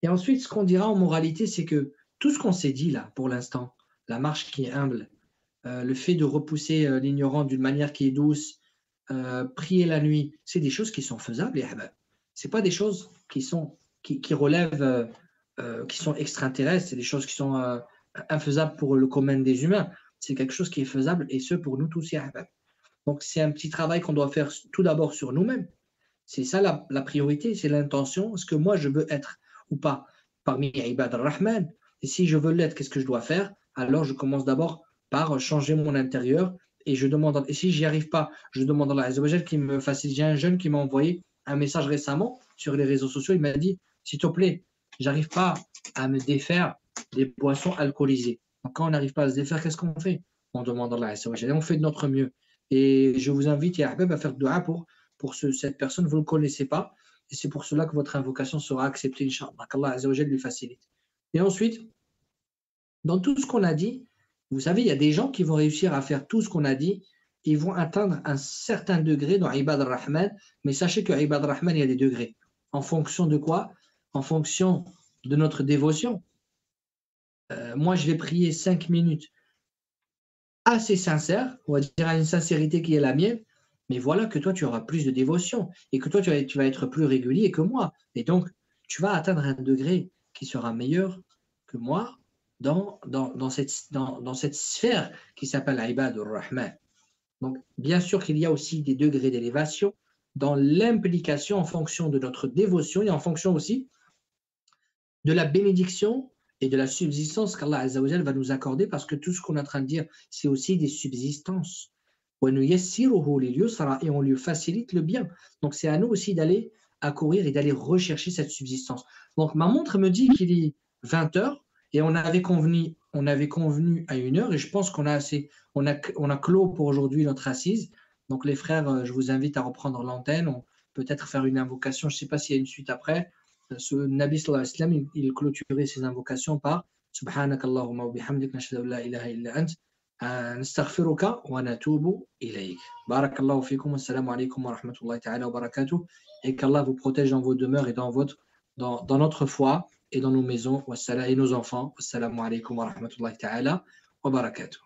Et ensuite, ce qu'on dira en moralité, c'est que tout ce qu'on s'est dit là, pour l'instant, la marche qui est humble, le fait de repousser l'ignorant d'une manière qui est douce, prier la nuit, c'est des choses qui sont faisables. Ce n'est pas des choses qui relèvent, qui sont extraterrestres, c'est des choses qui sont infaisables pour le commun des humains. C'est quelque chose qui est faisable et ce pour nous tous. Donc c'est un petit travail qu'on doit faire tout d'abord sur nous-mêmes. C'est ça la priorité, c'est l'intention. Est-ce que moi je veux être ou pas parmi Ibad al-Rahman? Et si je veux l'être, qu'est-ce que je dois faire? Alors je commence d'abord par changer mon intérieur. Et je demande, et si j'y arrive pas, je demande à Allah Azza wa Jal qui me facilite. J'ai un jeune qui m'a envoyé un message récemment sur les réseaux sociaux. Il m'a dit, s'il te plaît, j'arrive pas à me défaire des boissons alcoolisées. Donc, quand on n'arrive pas à se défaire, qu'est-ce qu'on fait? On demande à Allah Azza wa Jal et on fait de notre mieux. Et je vous invite, ya ahbab, à faire dua pour cette personne. Vous ne le connaissez pas. Et c'est pour cela que votre invocation sera acceptée, Inch'Allah. Qu'Allah Azza wa Jal lui facilite. Et ensuite, dans tout ce qu'on a dit, vous savez, il y a des gens qui vont réussir à faire tout ce qu'on a dit, ils vont atteindre un certain degré dans Ibad al-Rahman, mais sachez que Ibad al-Rahman, il y a des degrés. En fonction de quoi? En fonction de notre dévotion. Moi, je vais prier 5 minutes assez sincère, on va dire à une sincérité qui est la mienne, mais voilà que toi, tu auras plus de dévotion et que toi, tu vas être plus régulier que moi. Et donc, tu vas atteindre un degré qui sera meilleur que moi, dans cette sphère qui s'appelle Ibad al-Rahman. Donc, bien sûr qu'il y a aussi des degrés d'élévation, dans l'implication en fonction de notre dévotion et en fonction aussi de la bénédiction et de la subsistance qu'Allah Azza wa Jal va nous accorder, parce que tout ce qu'on est en train de dire, c'est aussi des subsistances. Et on lui facilite le bien. Donc c'est à nous aussi d'aller accourir et d'aller rechercher cette subsistance. Donc ma montre me dit qu'il est 20h et on avait convenu à 1h, et je pense qu'on a assez, on a clos pour aujourd'hui notre assise. Donc les frères, je vous invite à reprendre l'antenne, peut-être faire une invocation, je ne sais pas s'il y a une suite après. Ce Nabi sallallahu alayhi wa sallam, il clôturait ses invocations par Subhanakallahumma wa bihamdik nashhadu an la ilaha illa ant nastaghfiruka wa natubu ilayk. Barakallahu fikum, assalamu alaykum wa rahmatullahi ta'ala wa barakatuh, et qu'Allah vous protège dans vos demeures et dans notre foi et dans nos maisons et nos enfants. Assalamu alaykum wa rahmatullahi ta'ala wa barakatuh.